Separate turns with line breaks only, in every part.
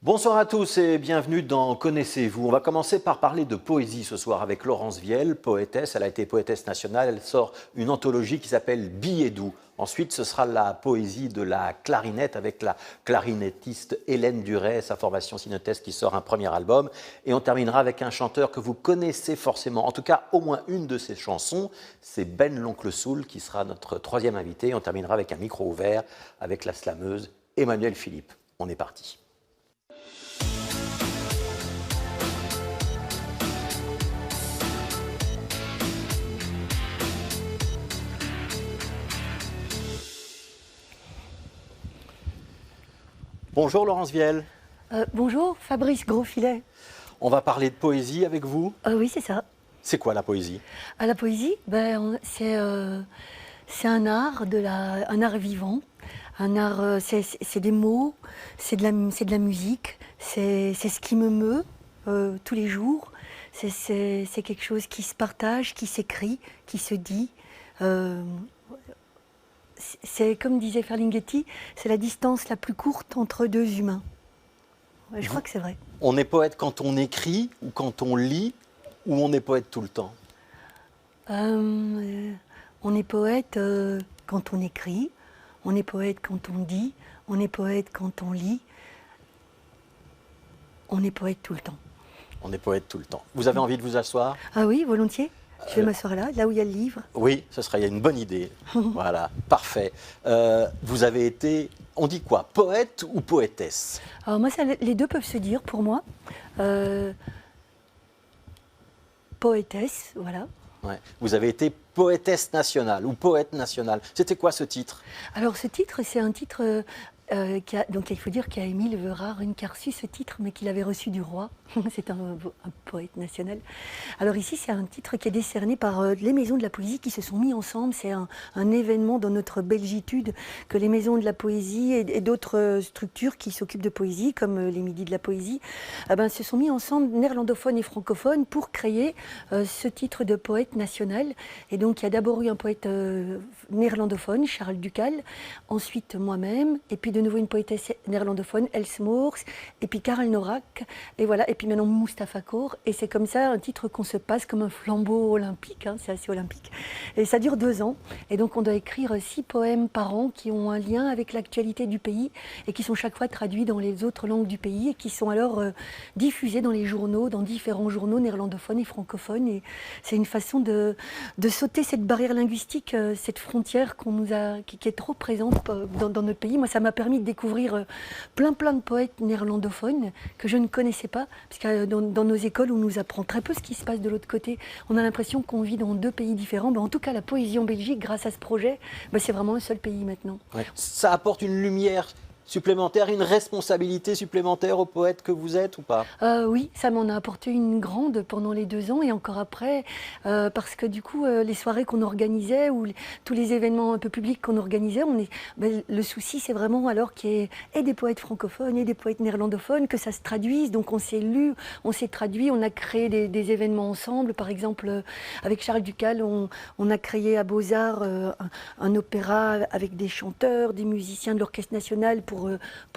Bonsoir à tous et bienvenue dans Connaissez-vous. On va commencer par parler de poésie ce soir avec Laurence Vielle, poétesse. Elle a été poétesse nationale. Elle sort une anthologie qui s'appelle Billets doux. Ensuite, ce sera la poésie de la clarinette avec la clarinettiste Hélène Duret, sa formation Sinotest qui sort un premier album. Et on terminera avec un chanteur que vous connaissez forcément, en tout cas au moins une de ses chansons. C'est Ben l'Oncle Soul qui sera notre troisième invité. Et on terminera avec un micro ouvert avec la slameuse Emmanuelle Philippe. On est parti. Bonjour Laurence Vielle.
Bonjour, Fabrice Grosfilet.
On va parler de poésie avec vous.
Oui, c'est ça.
C'est quoi la poésie?
La poésie, c'est un art, un art vivant. Un art, c'est des mots, c'est de la musique, c'est ce qui me meut tous les jours. C'est quelque chose qui se partage, qui s'écrit, qui se dit. C'est comme disait Ferlinghetti, c'est la distance la plus courte entre deux humains. Je crois que c'est vrai.
On est poète quand on écrit ou quand on lit, ou on est poète tout le temps?
On est poète quand on écrit, on est poète quand on dit, on est poète quand on lit, on est poète tout le temps.
On est poète tout le temps. Vous avez envie de vous asseoir?
Ah oui, volontiers. Je vais m'asseoir là où il y a le livre.
Oui, ce serait une bonne idée. Voilà, parfait. Vous avez été, on dit quoi, poète ou poétesse?
Alors moi, les deux peuvent se dire pour moi. Poétesse, voilà.
Ouais. Vous avez été poétesse nationale ou poète national. C'était quoi ce titre?
Alors ce titre, c'est un titre donc il faut dire qu'Émile Verhaeren qui a reçu ce titre, mais qu'il avait reçu du roi. C'est un poète national. Alors ici, c'est un titre qui est décerné par les maisons de la poésie qui se sont mis ensemble. C'est un événement dans notre belgitude que les maisons de la poésie et d'autres structures qui s'occupent de poésie, comme les Midis de la poésie, se sont mis ensemble, néerlandophones et francophones, pour créer ce titre de poète national. Et donc, il y a d'abord eu un poète néerlandophone, Charles Ducal, ensuite moi-même, et puis de nouveau une poétesse néerlandophone, Els Moors, et puis Karel Norak, et voilà, et puis maintenant Moustapha Kaur, et c'est comme ça un titre qu'on se passe comme un flambeau olympique, hein, c'est assez olympique, et ça dure 2 ans, et donc on doit écrire 6 poèmes par an qui ont un lien avec l'actualité du pays, et qui sont chaque fois traduits dans les autres langues du pays, et qui sont alors diffusés dans les journaux, dans différents journaux néerlandophones et francophones, et c'est une façon de sauter cette barrière linguistique, cette frontière qui est trop présente dans notre pays. Moi, ça m'a permis de découvrir plein de poètes néerlandophones que je ne connaissais pas, parce que dans nos écoles, on nous apprend très peu ce qui se passe de l'autre côté. On a l'impression qu'on vit dans 2 pays différents. En tout cas, la poésie en Belgique, grâce à ce projet, c'est vraiment un seul pays maintenant.
Ouais. Ça apporte une lumière supplémentaire, une responsabilité supplémentaire au poète que vous êtes ou pas?
Oui, ça m'en a apporté une grande pendant les 2 ans et encore après, parce que du coup, les soirées qu'on organisait ou tous les événements un peu publics qu'on organisait, le souci c'est vraiment alors qu'il y ait des poètes francophones et des poètes néerlandophones, que ça se traduise. Donc on s'est lu, on s'est traduit, on a créé des événements ensemble. Par exemple, avec Charles Ducal, on a créé à Beaux-Arts un opéra avec des chanteurs, des musiciens de l'Orchestre national pour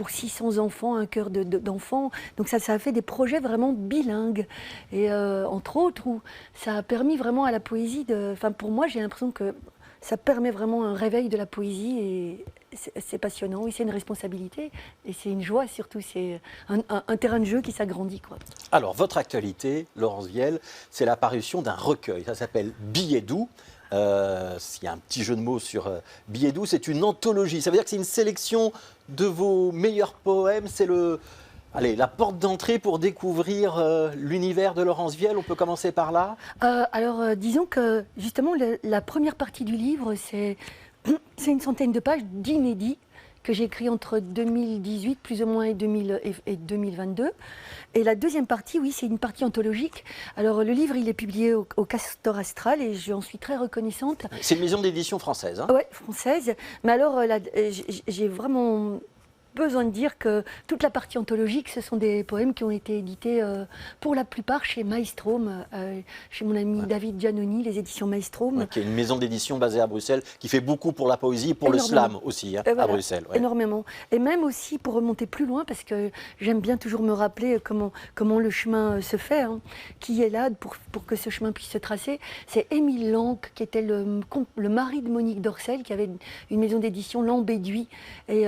600 enfants, un chœur d'enfants. Donc ça a fait des projets vraiment bilingues. Et entre autres, où ça a permis vraiment à la poésie pour moi, j'ai l'impression que ça permet vraiment un réveil de la poésie et c'est passionnant. Oui, c'est une responsabilité et c'est une joie surtout. C'est un terrain de jeu qui s'agrandit, quoi.
Alors, votre actualité, Laurence Vielle, c'est la parution d'un recueil. Ça s'appelle Billets doux. S'il y a un petit jeu de mots sur Billets doux, c'est une anthologie. Ça veut dire que c'est une sélection de vos meilleurs poèmes. C'est la porte d'entrée pour découvrir l'univers de Laurence Vielle. On peut commencer par là.
Disons que justement, la première partie du livre, c'est une centaine de pages d'inédits que j'ai écrit entre 2018 plus ou moins et 2022. Et la deuxième partie, oui, c'est une partie anthologique. Alors le livre, il est publié au Castor Astral et j'en suis très reconnaissante.
C'est une maison d'édition française, hein?
Oui, française. Mais alors j'ai vraiment besoin de dire que toute la partie anthologique, ce sont des poèmes qui ont été édités pour la plupart chez Maelstrom, chez mon ami David Giannoni, les éditions Maelstrom.
Qui est une maison d'édition basée à Bruxelles, qui fait beaucoup pour la poésie et pour le slam aussi, hein, à Bruxelles.
Énormément. Et même aussi pour remonter plus loin, parce que j'aime bien toujours me rappeler comment le chemin se fait, hein, qui est là pour que ce chemin puisse se tracer. C'est Émile Lanque, qui était le mari de Monique Dorcel, qui avait une maison d'édition Lambéduit, et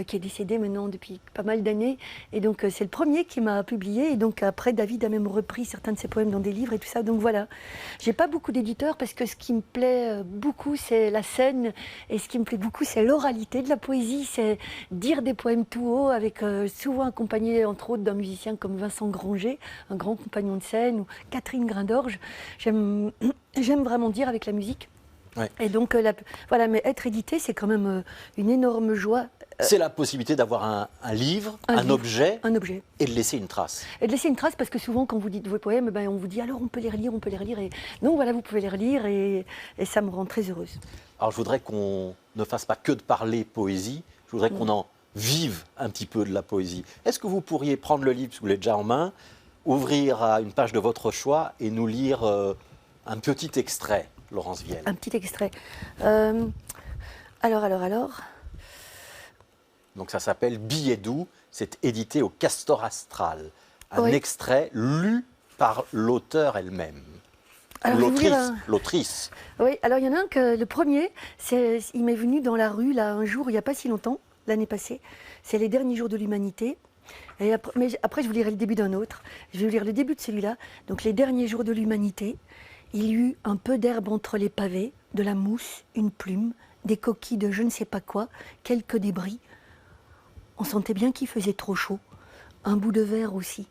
qui est décédé maintenant depuis pas mal d'années. Et donc c'est le premier qui m'a publié. Et donc après, David a même repris certains de ses poèmes dans des livres et tout ça. Donc voilà. J'ai pas beaucoup d'éditeurs parce que ce qui me plaît beaucoup, c'est la scène. Et ce qui me plaît beaucoup, c'est l'oralité de la poésie. C'est dire des poèmes tout haut, avec souvent accompagné entre autres d'un musicien comme Vincent Granger, un grand compagnon de scène, ou Catherine Grindorge. J'aime vraiment dire avec la musique. Ouais. Et donc, voilà, mais être édité, c'est quand même une énorme joie.
C'est la possibilité d'avoir un livre, un objet, et de laisser une trace.
Et de laisser une trace, parce que souvent, quand vous dites vos poèmes, ben, on vous dit alors on peut les relire, on peut les relire. Et donc voilà, vous pouvez les relire, et ça me rend très heureuse.
Alors je voudrais qu'on ne fasse pas que de parler poésie, je voudrais qu'on en vive un petit peu de la poésie. Est-ce que vous pourriez prendre le livre, si vous l'avez déjà en main, ouvrir à une page de votre choix et nous lire un petit extrait, Laurence Viel?
Un petit extrait. Alors.
Donc ça s'appelle Billet doux, c'est édité au Castor Astral. Un extrait lu par l'auteur elle-même. L'autrice.
Oui, alors il y en a un que le premier, il m'est venu dans la rue là un jour, il n'y a pas si longtemps, l'année passée. C'est Les derniers jours de l'humanité. Mais après, je vous lirai le début d'un autre. Je vais vous lire le début de celui-là. Donc Les derniers jours de l'humanité. Il y eut un peu d'herbe entre les pavés, de la mousse, une plume, des coquilles de je ne sais pas quoi, quelques débris. On sentait bien qu'il faisait trop chaud. Un bout de verre aussi.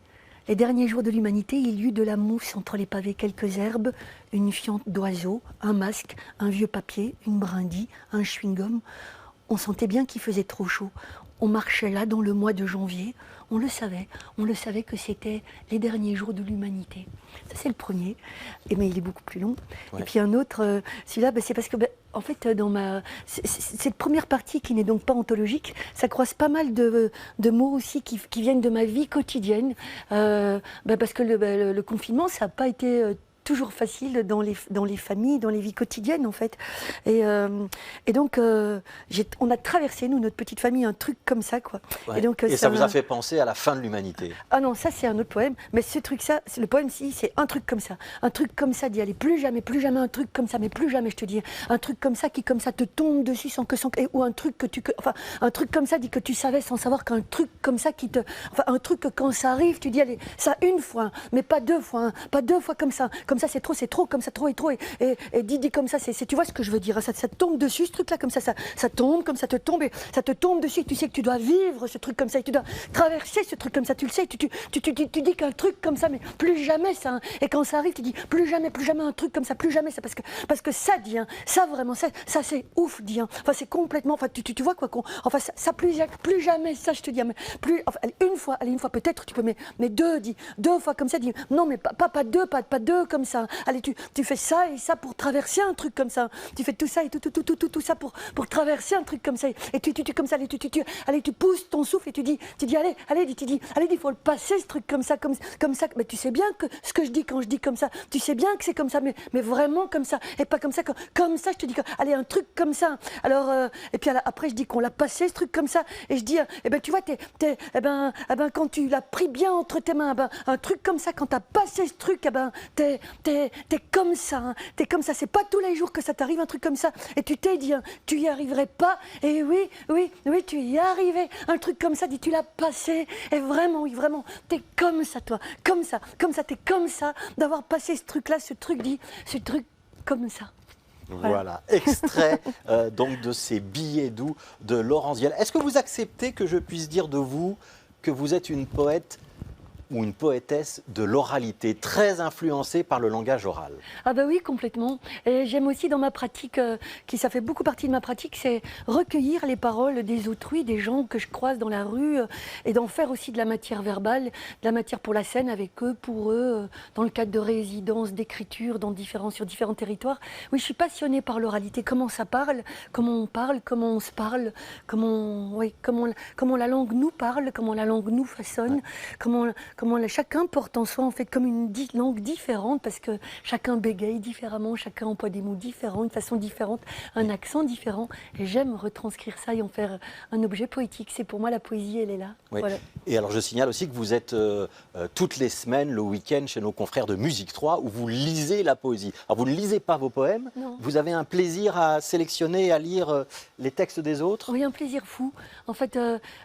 Les derniers jours de l'humanité, il y eut de la mousse entre les pavés, quelques herbes, une fiente d'oiseau, un masque, un vieux papier, une brindille, un chewing-gum. On sentait bien qu'il faisait trop chaud. On marchait là dans le mois de janvier. On le savait que c'était les derniers jours de l'humanité. Ça, c'est le premier, mais il est beaucoup plus long. Ouais. Et puis un autre, celui-là, c'est parce que, en fait, cette première partie, qui n'est donc pas anthologique, ça croise pas mal de mots aussi qui viennent de ma vie quotidienne. Parce que le confinement, ça n'a pas été toujours facile dans les familles, dans les vies quotidiennes en fait. Et donc on a traversé, nous, notre petite famille, un truc comme ça quoi.
Ouais. Et ça vous a fait penser à la fin de l'humanité.
Ah non, ça c'est un autre poème, mais ce truc-là, le poème-ci, c'est un truc comme ça. Un truc comme ça d'y aller, plus jamais un truc comme ça, mais plus jamais je te dis. Un truc comme ça qui comme ça te tombe dessus ou un truc un truc comme ça dit que tu savais sans savoir qu'un truc comme ça un truc que quand ça arrive, tu dis allez, ça une fois, mais pas deux fois, pas deux fois comme ça c'est trop, comme ça trop et trop, et dit comme ça, tu vois ce que je veux dire, ça tombe dessus, ce truc-là, comme ça tombe, comme ça te tombe, et ça te tombe dessus, et tu sais que tu dois vivre ce truc comme ça, et tu dois traverser ce truc comme ça, tu le sais, tu dis qu'un truc comme ça, mais plus jamais ça, hein. Et quand ça arrive, tu dis plus jamais un truc comme ça, plus jamais ça, parce que ça dit, hein, ça vraiment, ça c'est ouf, dit, hein. Enfin c'est complètement, enfin tu vois quoi, enfin ça plus jamais ça, je te dis, hein, mais plus, enfin, une fois peut-être tu peux, mais deux fois comme ça, dis, non mais pas deux comme ça. Allez, tu fais ça et ça pour traverser un truc comme ça. Tu fais tout ça et tout ça pour traverser un truc comme ça. Et tu comme ça, allez, tu pousses ton souffle et tu dis, allez, il faut le passer ce truc comme ça. Mais tu sais bien que ce que je dis quand je dis comme ça, tu sais bien que c'est comme ça, mais vraiment comme ça. Et pas comme ça, comme ça, je te dis, allez, un truc comme ça. Alors, et puis après, je dis qu'on l'a passé ce truc comme ça. Et je dis, tu vois, quand tu l'as pris bien entre tes mains, un truc comme ça, quand t'as passé ce truc, t'es comme ça, hein. T'es comme ça, c'est pas tous les jours que ça t'arrive un truc comme ça, et tu t'es dit, hein, tu y arriverais pas, et oui, tu y es arrivé, un truc comme ça, tu l'as passé, et vraiment, oui, vraiment, t'es comme ça, toi, comme ça, t'es comme ça, d'avoir passé ce truc comme ça.
Voilà, extrait donc de ces billets doux de Laurence Viel. Est-ce que vous acceptez que je puisse dire de vous que vous êtes une poète ou une poétesse de l'oralité, très influencée par le langage oral.
Ah bah oui, complètement. Et j'aime aussi dans ma pratique, ça fait beaucoup partie de ma pratique, c'est recueillir les paroles des autrui, des gens que je croise dans la rue, et d'en faire aussi de la matière verbale, de la matière pour la scène avec eux, pour eux, dans le cadre de résidences, d'écriture, sur différents territoires. Oui, je suis passionnée par l'oralité, comment ça parle, comment on se parle, comment la langue nous parle, comment la langue nous façonne, chacun porte en soi en fait comme une langue différente parce que chacun bégaye différemment, chacun emploie des mots différents, une façon différente, un accent différent. Et j'aime retranscrire ça et en faire un objet poétique. C'est pour moi la poésie, elle est là.
Oui.
Voilà.
Et alors je signale aussi que vous êtes toutes les semaines, le week-end, chez nos confrères de Musique 3, où vous lisez la poésie. Alors vous ne lisez pas vos poèmes,
Non.
vous avez un plaisir à sélectionner et à lire les textes des autres?
Oui, un plaisir fou. En fait,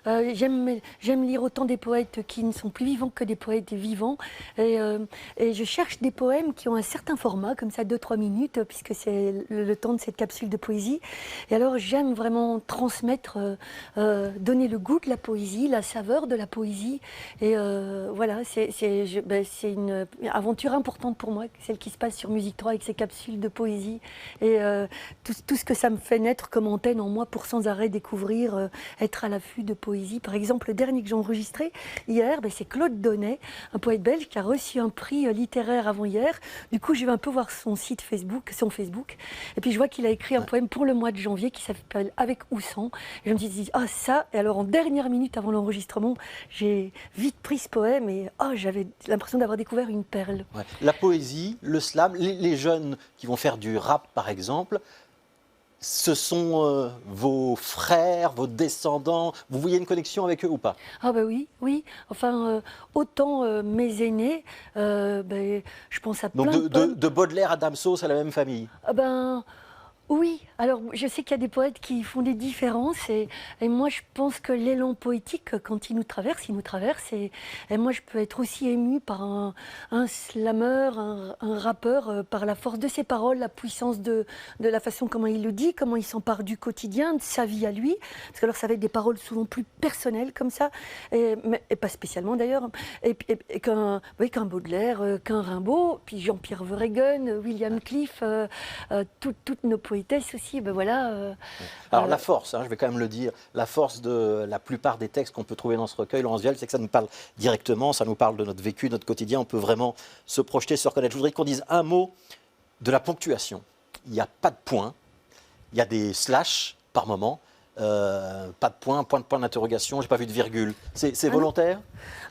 j'aime lire autant des poètes qui ne sont plus vivants que des poètes vivants. Et je cherche des poèmes qui ont un certain format, comme ça 2-3 minutes, puisque c'est le temps de cette capsule de poésie. Et alors j'aime vraiment transmettre, donner le goût de la poésie, la saveur de la poésie. Et voilà, c'est une aventure importante pour moi, celle qui se passe sur Musique 3 avec ces capsules de poésie. Et tout ce que ça me fait naître comme antenne en moi pour sans arrêt découvrir, être à l'affût de poésie. Par exemple, le dernier que j'ai enregistré hier, c'est Claude Donnet, un poète belge qui a reçu un prix littéraire avant-hier. Du coup, je vais un peu voir son Facebook. Et puis, je vois qu'il a écrit un poème pour le mois de janvier qui s'appelle Avec ou sans. Et je me dis, ah ça, et alors en dernière minute avant l'enregistrement, j'ai vite pris ce poème et j'avais l'impression d'avoir découvert une perle.
Ouais. La poésie, le slam, les jeunes qui vont faire du rap par exemple, ce sont vos frères, vos descendants. Vous voyez une connexion avec eux ou pas?
Ah bah oui. Enfin, autant mes aînés, je pense à plein
Donc
de poèmes.
de Baudelaire à Damso, c'est la même famille?
Ah ben, oui, alors je sais qu'il y a des poètes qui font des différences et moi je pense que l'élan poétique, quand il nous traverse et moi je peux être aussi émue par un slammer, un rappeur, par la force de ses paroles, la puissance de la façon comment il le dit, comment il s'empare du quotidien, de sa vie à lui, parce que alors ça va être des paroles souvent plus personnelles comme ça, et pas spécialement d'ailleurs, et qu'un Baudelaire, qu'un Rimbaud, puis Jean-Pierre Verheugen, William Cliff, toutes nos poétesses aussi,
Alors la force, je vais quand même le dire, la force de la plupart des textes qu'on peut trouver dans ce recueil, Laurence Vielle, c'est que ça nous parle directement, ça nous parle de notre vécu, notre quotidien, on peut vraiment se projeter, se reconnaître. Je voudrais qu'on dise un mot de la ponctuation. Il n'y a pas de point, il y a des slash par moment, pas de point d'interrogation, j'ai pas vu de virgule. C'est volontaire?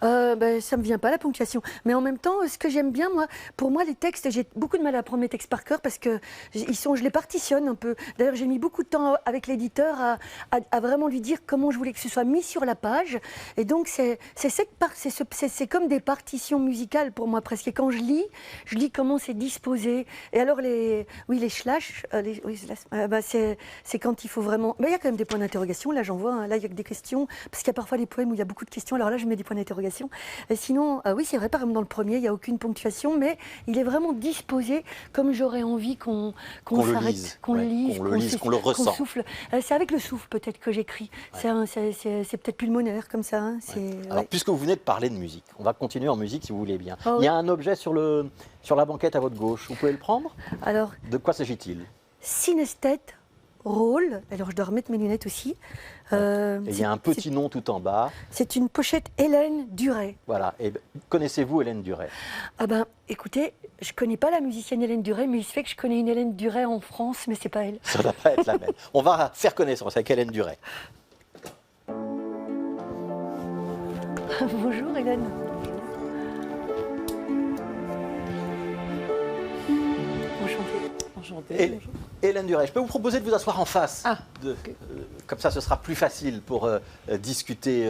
Ça me vient pas la ponctuation. Mais en même temps, ce que j'aime bien, pour moi, les textes, j'ai beaucoup de mal à apprendre mes textes par cœur parce que je les partitionne un peu. D'ailleurs, j'ai mis beaucoup de temps avec l'éditeur à vraiment lui dire comment je voulais que ce soit mis sur la page. Et donc, c'est comme des partitions musicales pour moi presque. Et quand je lis comment c'est disposé. Et alors, les slash, c'est quand il faut vraiment. Il y a quand même des points d'interrogation. Là, j'en vois. Là, il y a que des questions. Parce qu'il y a parfois des poèmes où il y a beaucoup de questions. Alors là, je mets des points d'interrogation. Sinon, oui, c'est vrai, par exemple, dans le premier, il n'y a aucune ponctuation, mais il est vraiment disposé comme j'aurais envie qu'on s'arrête, qu'on le lise,
qu'on le ressent.
Qu'on souffle. C'est avec le souffle, peut-être, que j'écris. Ouais. C'est peut-être pulmonaire, comme ça.
Alors, puisque vous venez de parler de musique, on va continuer en musique, si vous voulez bien. Il y a un objet sur la banquette à votre gauche. Vous pouvez le prendre?
Alors,
de quoi s'agit-il?
Synesthète, rôle. Alors, je dois remettre mes lunettes aussi.
Il y a un petit nom tout en bas.
C'est une pochette Hélène Duret.
Voilà. Et connaissez-vous Hélène Duret?
Écoutez, je ne connais pas la musicienne Hélène Duret, mais il se fait que je connais une Hélène Duret en France, mais c'est pas elle.
Ça ne va pas être la même. On va faire connaissance avec Hélène Duret.
Bonjour Hélène. Enchantée.
Hélène Duret, je peux vous proposer de vous asseoir en face. Comme ça, ce sera plus facile pour discuter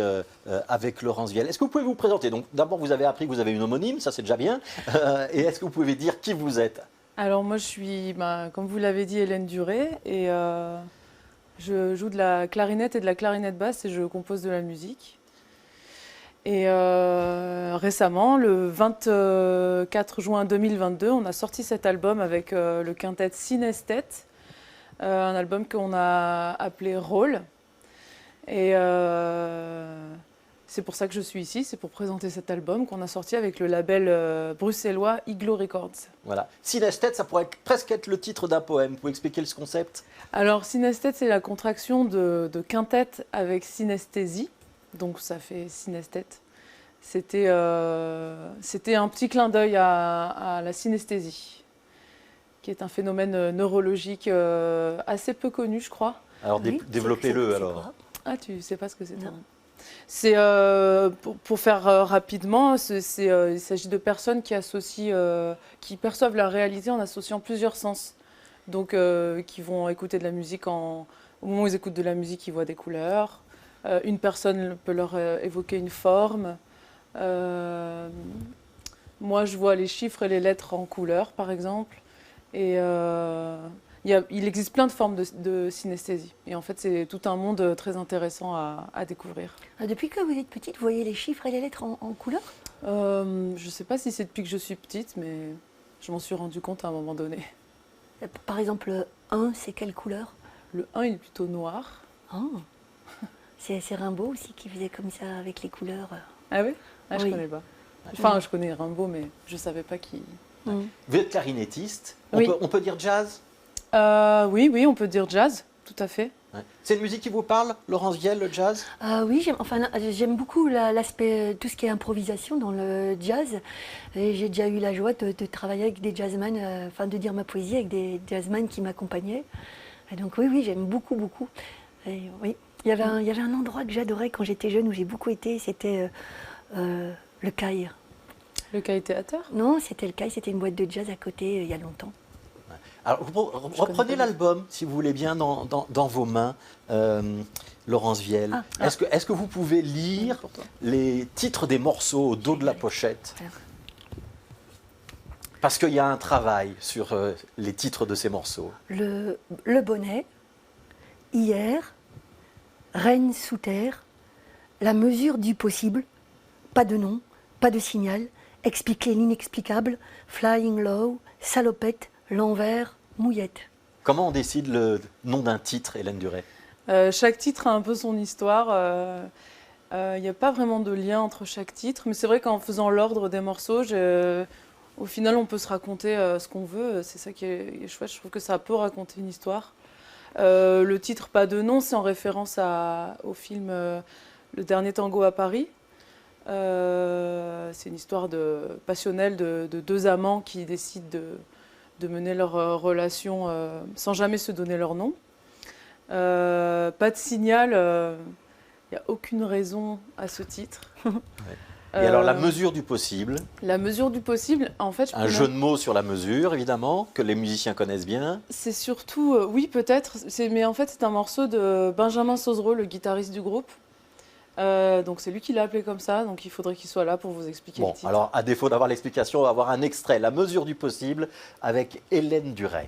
avec Laurence Vielle. Est-ce que vous pouvez vous présenter? Donc, d'abord, vous avez appris que vous avez une homonyme, ça c'est déjà bien. Et est-ce que vous pouvez dire qui vous êtes?
Alors moi, je suis, comme vous l'avez dit, Hélène Duret. Et je joue de la clarinette et de la clarinette basse et je compose de la musique. Et récemment, le 24 juin 2022, on a sorti cet album avec le quintet Synesthète, un album qu'on a appelé Rôle. Et c'est pour ça que je suis ici, c'est pour présenter cet album qu'on a sorti avec le label bruxellois Iglo Records.
Voilà. Synesthète, ça pourrait presque être le titre d'un poème. Vous pouvez expliquer ce concept?
Alors, synesthète, c'est la contraction de quintette avec synesthésie, donc ça fait synesthète. C'était un petit clin d'œil à la synesthésie, qui est un phénomène neurologique assez peu connu, je crois.
Alors,
Oui,
développez-le alors.
quoi?
Ah, tu sais pas ce que c'est, toi?
Non.
C'est, pour faire rapidement, il s'agit de personnes qui perçoivent la réalité en associant plusieurs sens. Donc, qui vont écouter de la musique, au moment où ils écoutent de la musique, ils voient des couleurs. Une personne peut leur évoquer une forme. Moi, je vois les chiffres et les lettres en couleurs, par exemple. Et il existe plein de formes de synesthésie. Et en fait, c'est tout un monde très intéressant à découvrir.
Ah, depuis que vous êtes petite, vous voyez les chiffres et les lettres en couleur?
Je ne sais pas si c'est depuis que je suis petite, mais je m'en suis rendu compte à un moment donné.
Par exemple, le 1, c'est quelle couleur?
Le 1, il est plutôt noir.
Oh. C'est Rimbaud aussi qui faisait comme ça avec les couleurs.
Ah oui? Ah, je
Oui.
connais pas. Enfin, je connais Rimbaud, mais je savais pas qui.
Vous êtes clarinettiste.
Oui.
On peut dire jazz?
Oui, on peut dire jazz, tout à fait.
Ouais. C'est une musique qui vous parle, Laurence Viel, le jazz?
Oui, j'aime beaucoup l'aspect, tout ce qui est improvisation dans le jazz. Et j'ai déjà eu la joie de travailler avec des jazzmen, de dire ma poésie avec des jazzmen qui m'accompagnaient. Et donc oui, j'aime beaucoup, beaucoup. Et oui, il y avait un endroit que j'adorais quand j'étais jeune, où j'ai beaucoup été, c'était le CAI.
Le Caille Théâtre?
Non, c'était le CAI, c'était une boîte de jazz à côté, il y a longtemps.
Alors, reprenez l'album, si vous voulez bien, dans vos mains, Laurence Viel. Est-ce que vous pouvez lire les titres des morceaux au dos de la pochette? Parce qu'il y a un travail sur les titres de ces morceaux.
Le bonnet, hier, reine sous terre, la mesure du possible, pas de nom, pas de signal, expliquer l'inexplicable, flying low, salopette, l'envers, mouillette.
Comment on décide le nom d'un titre, Hélène Duret?
Chaque titre a un peu son histoire. Il n'y a pas vraiment de lien entre chaque titre, mais c'est vrai qu'en faisant l'ordre des morceaux, au final, on peut se raconter ce qu'on veut. C'est ça qui est chouette. Je trouve que ça peut raconter une histoire. Le titre Pas de nom, c'est en référence au film Le Dernier Tango à Paris. C'est une histoire passionnelle de deux amants qui décident de mener leur relation sans jamais se donner leur nom. Pas de signal, il n'y a aucune raison à ce titre.
Et alors, la mesure du possible?
La mesure du possible, en fait...
Un jeu de mots sur la mesure, évidemment, que les musiciens connaissent bien.
C'est surtout... oui, peut-être, mais en fait, c'est un morceau de Benjamin Sauzereau, le guitariste du groupe. Donc c'est lui qui l'a appelé comme ça, donc il faudrait qu'il soit là pour vous expliquer le titre.
Alors à défaut d'avoir l'explication, on va avoir un extrait, La mesure du possible, avec Hélène Duret.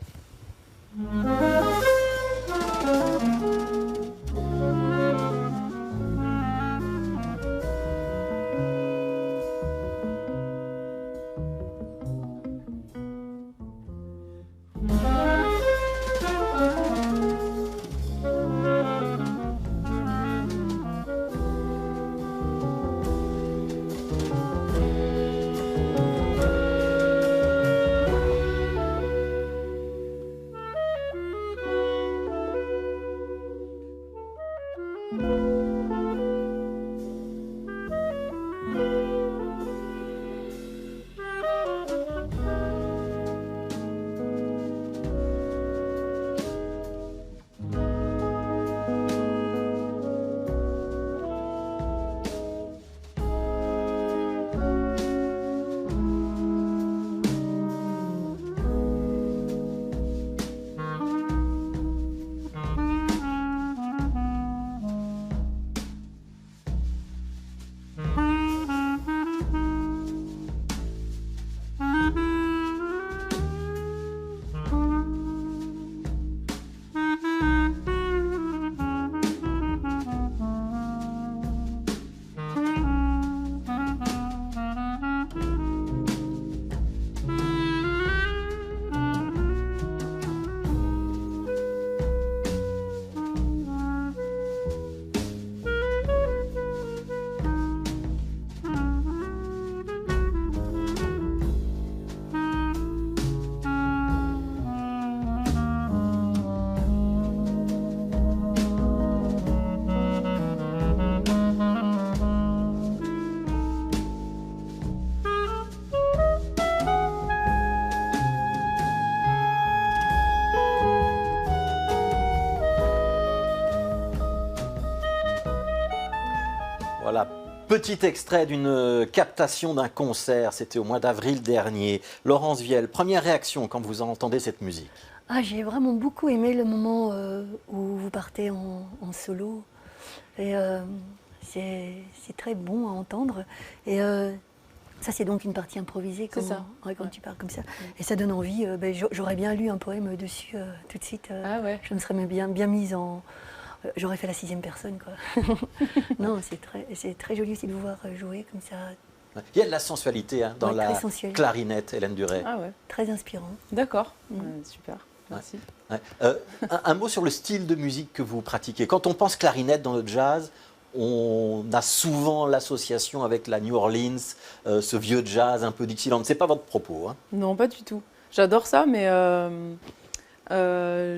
Petit extrait d'une captation d'un concert, c'était au mois d'avril dernier. Laurence Viel, première réaction quand vous entendez cette musique?
Ah, j'ai vraiment beaucoup aimé le moment où vous partez en solo. Et c'est très bon à entendre. Et ça, c'est donc une partie improvisée
C'est ça.
quand tu pars comme ça. Et ça donne envie. J'aurais bien lu un poème dessus tout de suite.
Ah ouais.
Je me serais bien mise en... J'aurais fait la 6e personne, quoi. Non, c'est très joli aussi de vous voir jouer comme ça.
Il y a de la sensualité hein, dans
Ouais,
la
très sensuel.
clarinette, Hélène Duret.
Ah ouais.
Très inspirant.
D'accord.
Mm.
Super. Merci.
Ouais. Un mot sur le style de musique que vous pratiquez. Quand on pense clarinette dans le jazz, on a souvent l'association avec la New Orleans, ce vieux jazz un peu Dixieland. C'est pas votre propos. Hein.
Non, pas du tout. J'adore ça, mais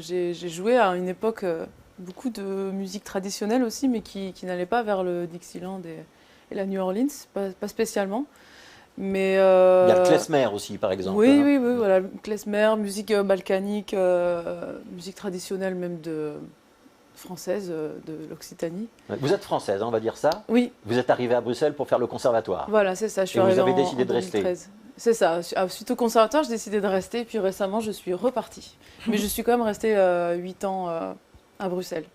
j'ai joué à une époque beaucoup de musique traditionnelle aussi, mais qui n'allait pas vers le Dixieland et la New Orleans, pas spécialement. Mais,
Il y a le klezmer aussi, par exemple.
oui,
hein.
oui, oui, voilà, le klezmer, musique balkanique, musique traditionnelle même française de l'Occitanie.
Vous êtes française, hein, on va dire ça.
Oui,
Vous êtes arrivée à Bruxelles pour faire le conservatoire.
voilà, c'est ça. Je suis
Et vous
arrivée
avez
en-
décidé
en
de rester.
2013. C'est ça. Suite au conservatoire, j'ai décidé de rester. Puis récemment, je suis repartie. Mais je suis quand même restée 8 ans à Bruxelles.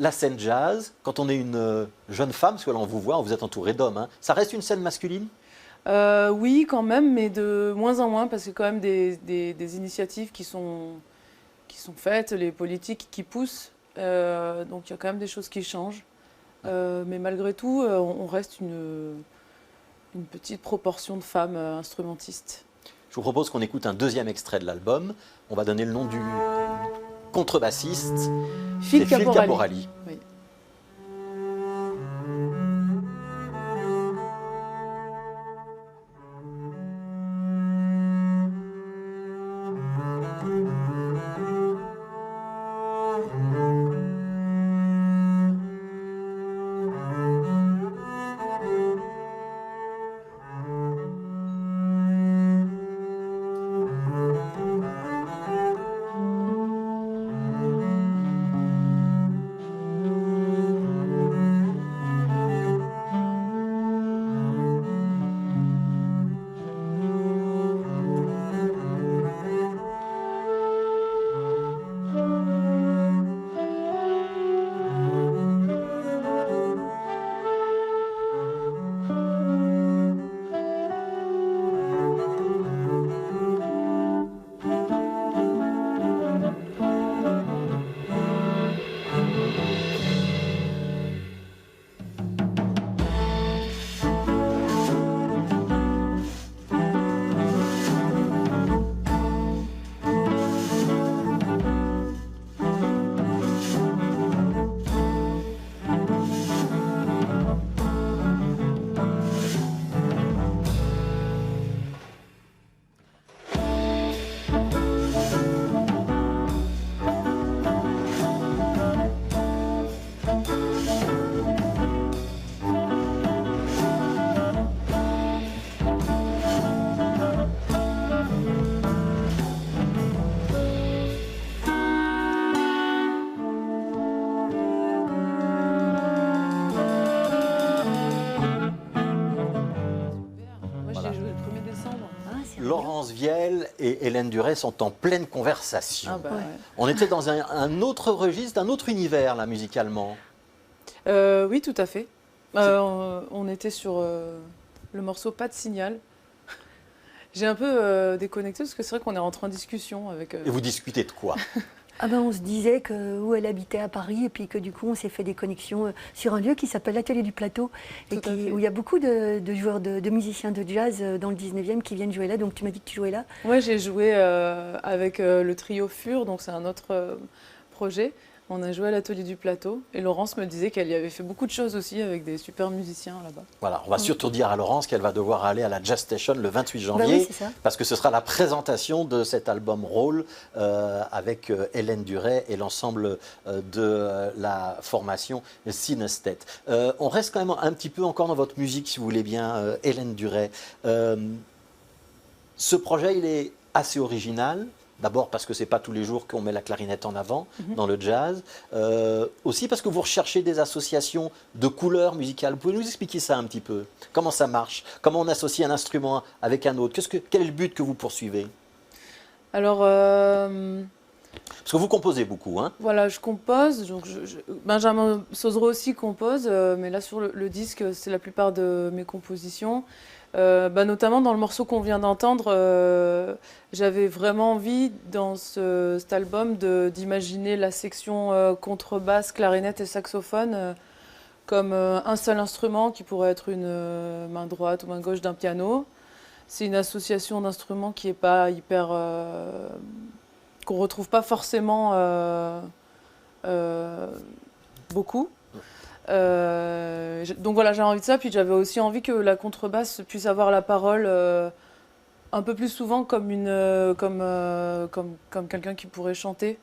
La scène jazz, quand on est une jeune femme, parce que là on vous voit, vous êtes entourée d'hommes, hein, ça reste une scène masculine?
Oui, quand même, mais de moins en moins, parce que quand même des initiatives qui sont faites, les politiques qui poussent. Donc il y a quand même des choses qui changent. Mais malgré tout, on reste une petite proportion de femmes instrumentistes.
Je vous propose qu'on écoute un deuxième extrait de l'album. On va donner le nom du contrebassiste, c'est Phil Caporali.
Oui. Moi,
Voilà.
j'ai joué le 1er décembre.
Ah, c'est
Laurence Viel et Hélène Duret sont en pleine conversation.
Ah bah,
Ouais.
ouais.
On était dans un autre registre, un autre univers là, musicalement.
Oui, tout à fait. On était sur le morceau Pas de signal. J'ai un peu déconnecté parce que c'est vrai qu'on est rentré en discussion avec.
Et vous discutez de quoi?
Ah ben, on se disait où elle habitait à Paris et puis que du coup on s'est fait des connexions sur un lieu qui s'appelle l'Atelier du Plateau et
Tout à fait.
où il y a beaucoup de joueurs, de musiciens de jazz dans le 19e qui viennent jouer là. Donc tu m'as dit que tu jouais là.
Ouais, j'ai joué avec le trio Fur, donc c'est un autre projet. On a joué à l'Atelier du Plateau et Laurence me disait qu'elle y avait fait beaucoup de choses aussi avec des super musiciens là-bas.
Voilà, on va surtout dire à Laurence qu'elle va devoir aller à la Jazz Station le 28
Bah
janvier,
oui, c'est ça.
parce que ce sera la présentation de cet album Rôle avec Hélène Duret et l'ensemble de la formation Synesthète. On reste quand même un petit peu encore dans votre musique, si vous voulez bien, Hélène Duret. Ce projet, il est assez original. D'abord parce que ce n'est pas tous les jours qu'on met la clarinette en avant dans le jazz. Aussi parce que vous recherchez des associations de couleurs musicales. Vous pouvez nous expliquer ça un petit peu? Comment ça marche? Comment on associe un instrument avec un autre? Quel est le but que vous poursuivez?
Alors,
Parce que vous composez beaucoup, hein?
voilà, je compose. Donc Benjamin Sauzreau aussi compose, mais là sur le disque, c'est la plupart de mes compositions. Notamment dans le morceau qu'on vient d'entendre, j'avais vraiment envie dans cet album d'imaginer la section contrebasse, clarinette et saxophone comme un seul instrument qui pourrait être une main droite ou main gauche d'un piano. C'est une association d'instruments qui n'est pas hyper... qu'on ne retrouve pas forcément beaucoup. Donc voilà, j'ai envie de ça. Puis j'avais aussi envie que la contrebasse puisse avoir la parole un peu plus souvent comme quelqu'un qui pourrait chanter,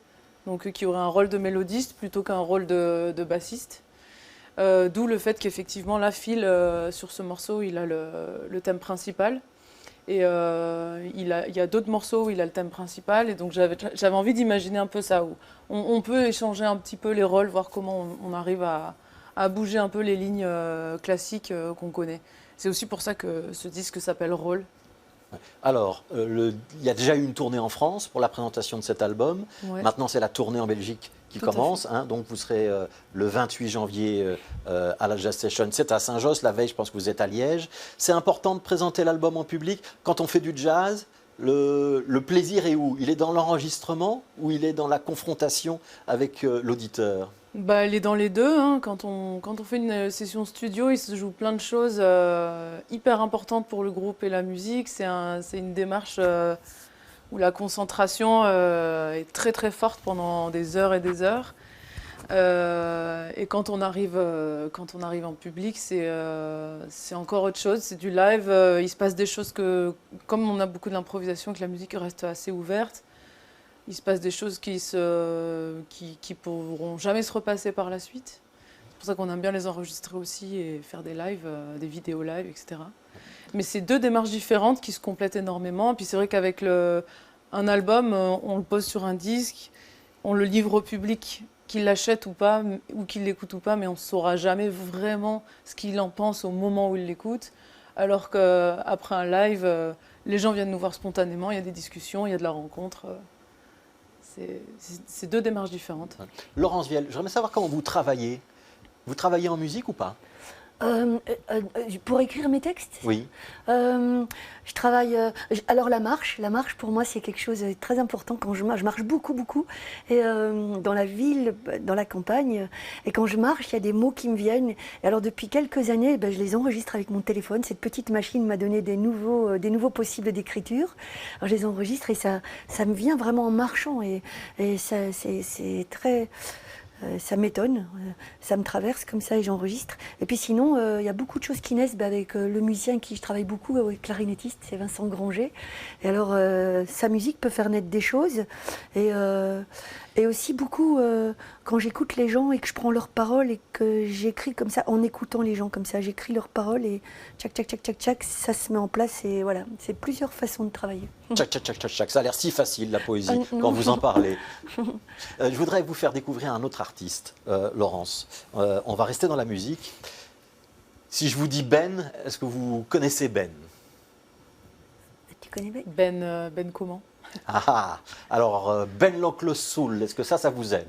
donc qui aurait un rôle de mélodiste plutôt qu'un rôle de bassiste. D'où le fait qu'effectivement, là, Phil, sur ce morceau, il a le thème principal. Et il y a d'autres morceaux où il a le thème principal. Et donc j'avais envie d'imaginer un peu ça, où on peut échanger un petit peu les rôles, voir comment on arrive à bouger un peu les lignes classiques qu'on connaît. C'est aussi pour ça que ce disque s'appelle Rôle.
Alors, il y a déjà eu une tournée en France pour la présentation de cet album.
Ouais.
Maintenant, c'est la tournée en Belgique qui commence. Hein, donc, vous serez le 28 janvier à la Jazz Session. C'est à Saint-Josse. La veille, je pense que vous êtes à Liège. C'est important de présenter l'album en public. Quand on fait du jazz, le plaisir est où? Il est dans l'enregistrement ou il est dans la confrontation avec l'auditeur?
Elle est dans les deux, hein. Quand on fait une session studio, il se joue plein de choses hyper importantes pour le groupe et la musique. C'est une démarche où la concentration est très très forte pendant des heures et des heures. Et quand on arrive en public, c'est encore autre chose. C'est du live. Il se passe des choses comme on a beaucoup d'improvisation, que la musique reste assez ouverte. Il se passe des choses qui pourront jamais se repasser par la suite. C'est pour ça qu'on aime bien les enregistrer aussi et faire des lives, des vidéos live, etc. Mais c'est deux démarches différentes qui se complètent énormément. Et puis c'est vrai qu'avec un album, on le pose sur un disque, on le livre au public, qu'il l'achète ou pas, ou qu'il l'écoute ou pas, mais on ne saura jamais vraiment ce qu'il en pense au moment où il l'écoute. Alors qu'après un live, les gens viennent nous voir spontanément, il y a des discussions, il y a de la rencontre. C'est deux démarches différentes.
Laurence Viel, j'aimerais savoir comment vous travaillez. Vous travaillez en musique ou pas?
Pour écrire mes textes?
Oui.
Je travaille. Alors la marche pour moi c'est quelque chose de très important. Quand je marche beaucoup, beaucoup, et dans la ville, dans la campagne, et quand je marche, il y a des mots qui me viennent. Et alors depuis quelques années, je les enregistre avec mon téléphone. Cette petite machine m'a donné des nouveaux possibles d'écriture. Alors je les enregistre et ça me vient vraiment en marchant et ça c'est très. Ça m'étonne, ça me traverse comme ça et j'enregistre. Et puis sinon, il y a beaucoup de choses qui naissent avec le musicien avec qui je travaille beaucoup, le clarinettiste, c'est Vincent Granger. Et alors, sa musique peut faire naître des choses. Et aussi beaucoup, quand j'écoute les gens et que je prends leurs paroles et que j'écris comme ça, en écoutant les gens comme ça, j'écris leurs paroles et tchac, tchac, tchac, tchac, tchac, ça se met en place et voilà, c'est plusieurs façons de travailler.
Tchac, tchac, tchac, tchac, tchac. Ça a l'air si facile, la poésie, quand vous en parlez. Je voudrais vous faire découvrir un autre artiste, Laurence. On va rester dans la musique. Si je vous dis Ben, est-ce que vous connaissez Ben?
Tu connais Ben?
Ben comment?
Alors, Ben l'Oncle Soul, est-ce que ça vous aide?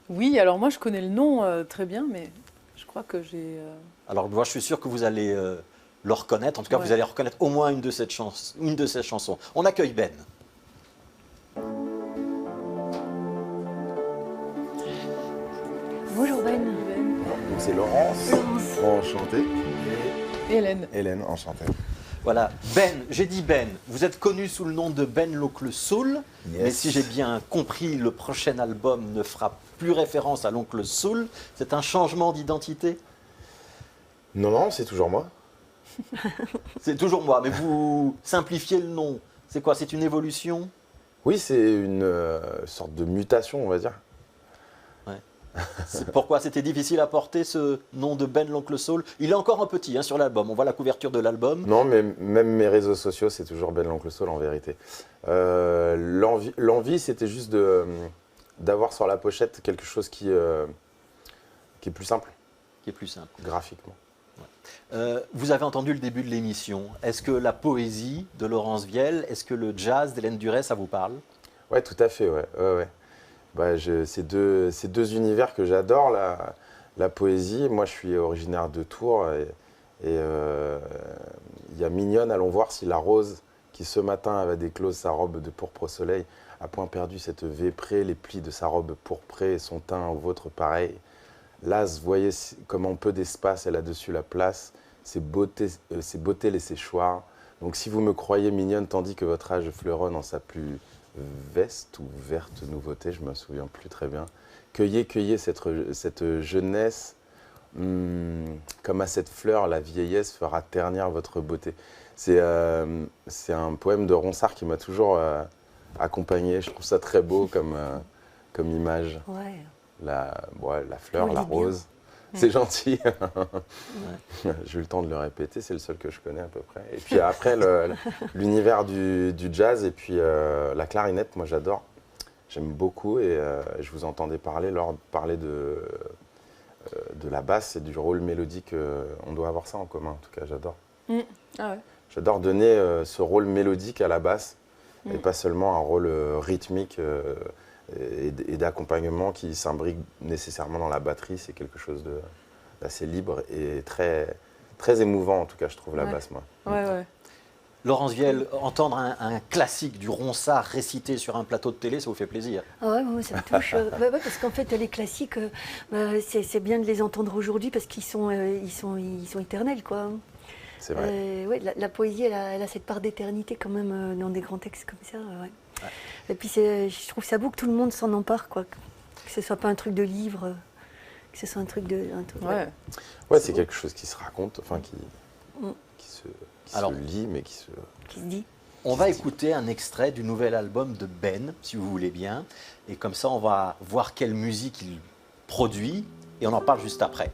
Oui, alors moi je connais le nom très bien, mais je crois que j'ai...
Alors moi je suis sûr que vous allez le reconnaître, en tout cas vous allez reconnaître au moins une de ces chansons. On accueille Ben.
Bonjour Ben.
C'est Laurence. Enchanté.
Et Hélène.
Hélène, enchantée.
Voilà, Ben, j'ai dit Ben, vous êtes connu sous le nom de Ben l'Oncle Soul,
Yes.
mais si j'ai bien compris, le prochain album ne fera plus référence à l'Oncle Soul. C'est un changement d'identité?
Non, c'est toujours moi.
C'est toujours moi, mais vous simplifiez le nom. C'est quoi? C'est une évolution?
Oui, c'est une sorte de mutation, on va dire.
Ouais. Pourquoi c'était difficile à porter ce nom de Ben l'Oncle Soul? Il est encore un petit hein, sur l'album, on voit la couverture de l'album.
Non, mais même mes réseaux sociaux, c'est toujours Ben l'Oncle Soul en vérité. L'envie, c'était juste d'avoir sur la pochette quelque chose qui est plus simple.
Qui est plus simple.
Graphiquement.
Vous avez entendu le début de l'émission. Est-ce que la poésie de Laurence Viel, est-ce que le jazz d'Hélène Duret, ça vous parle?
Ouais, tout à fait, ouais. Bah, c'est deux univers que j'adore, la poésie. Moi, je suis originaire de Tours et il y a Mignonne, allons voir si la rose, qui ce matin avait déclose sa robe de pourpre au soleil, a point perdu cette véprée, les plis de sa robe pourprée et son teint au vôtre pareil. Las, voyez comment peu d'espace et là-dessus la place, ses beautés les séchoirs. Donc si vous me croyez mignonne, tandis que votre âge fleuronne en sa plus veste ou verte nouveauté, je ne me souviens plus très bien. Cueillez cette jeunesse, comme à cette fleur, la vieillesse fera ternir votre beauté. C'est un poème de Ronsard qui m'a toujours accompagné. Je trouve ça très beau comme image.
Ouais.
La fleur,
On
la
lit bien.
rose. C'est gentil. J'ai eu le temps de le répéter, c'est le seul que je connais à peu près. Et puis après, l'univers du jazz et puis la clarinette, moi j'adore. J'aime beaucoup et je vous entendais parler de la basse et du rôle mélodique. On doit avoir ça en commun, en tout cas, j'adore.
Ah ouais.
J'adore donner ce rôle mélodique à la basse et pas seulement un rôle rythmique et d'accompagnement qui s'imbrique nécessairement dans la batterie. C'est quelque chose d'assez libre et très, très émouvant, en tout cas, je trouve, la basse, moi.
Ouais.
Laurence Viel, entendre un classique du Ronsard récité sur un plateau de télé, ça vous fait plaisir?
Ah ouais, moi, ça me touche. Ouais, parce qu'en fait, les classiques, c'est bien de les entendre aujourd'hui parce qu'ils sont éternels, quoi.
C'est vrai.
Ouais, la poésie, elle a cette part d'éternité quand même dans des grands textes comme ça. Ouais. Et puis, je trouve ça beau que tout le monde s'en empare, quoi. Que ce soit pas un truc de livre, que ce soit un truc de...
Ouais, c'est quelque chose qui se raconte, enfin, qui se lit, mais qui se
dit.
On va écouter un extrait du nouvel album de Ben, si vous voulez bien. Et comme ça, on va voir quelle musique il produit. Et on en parle juste après.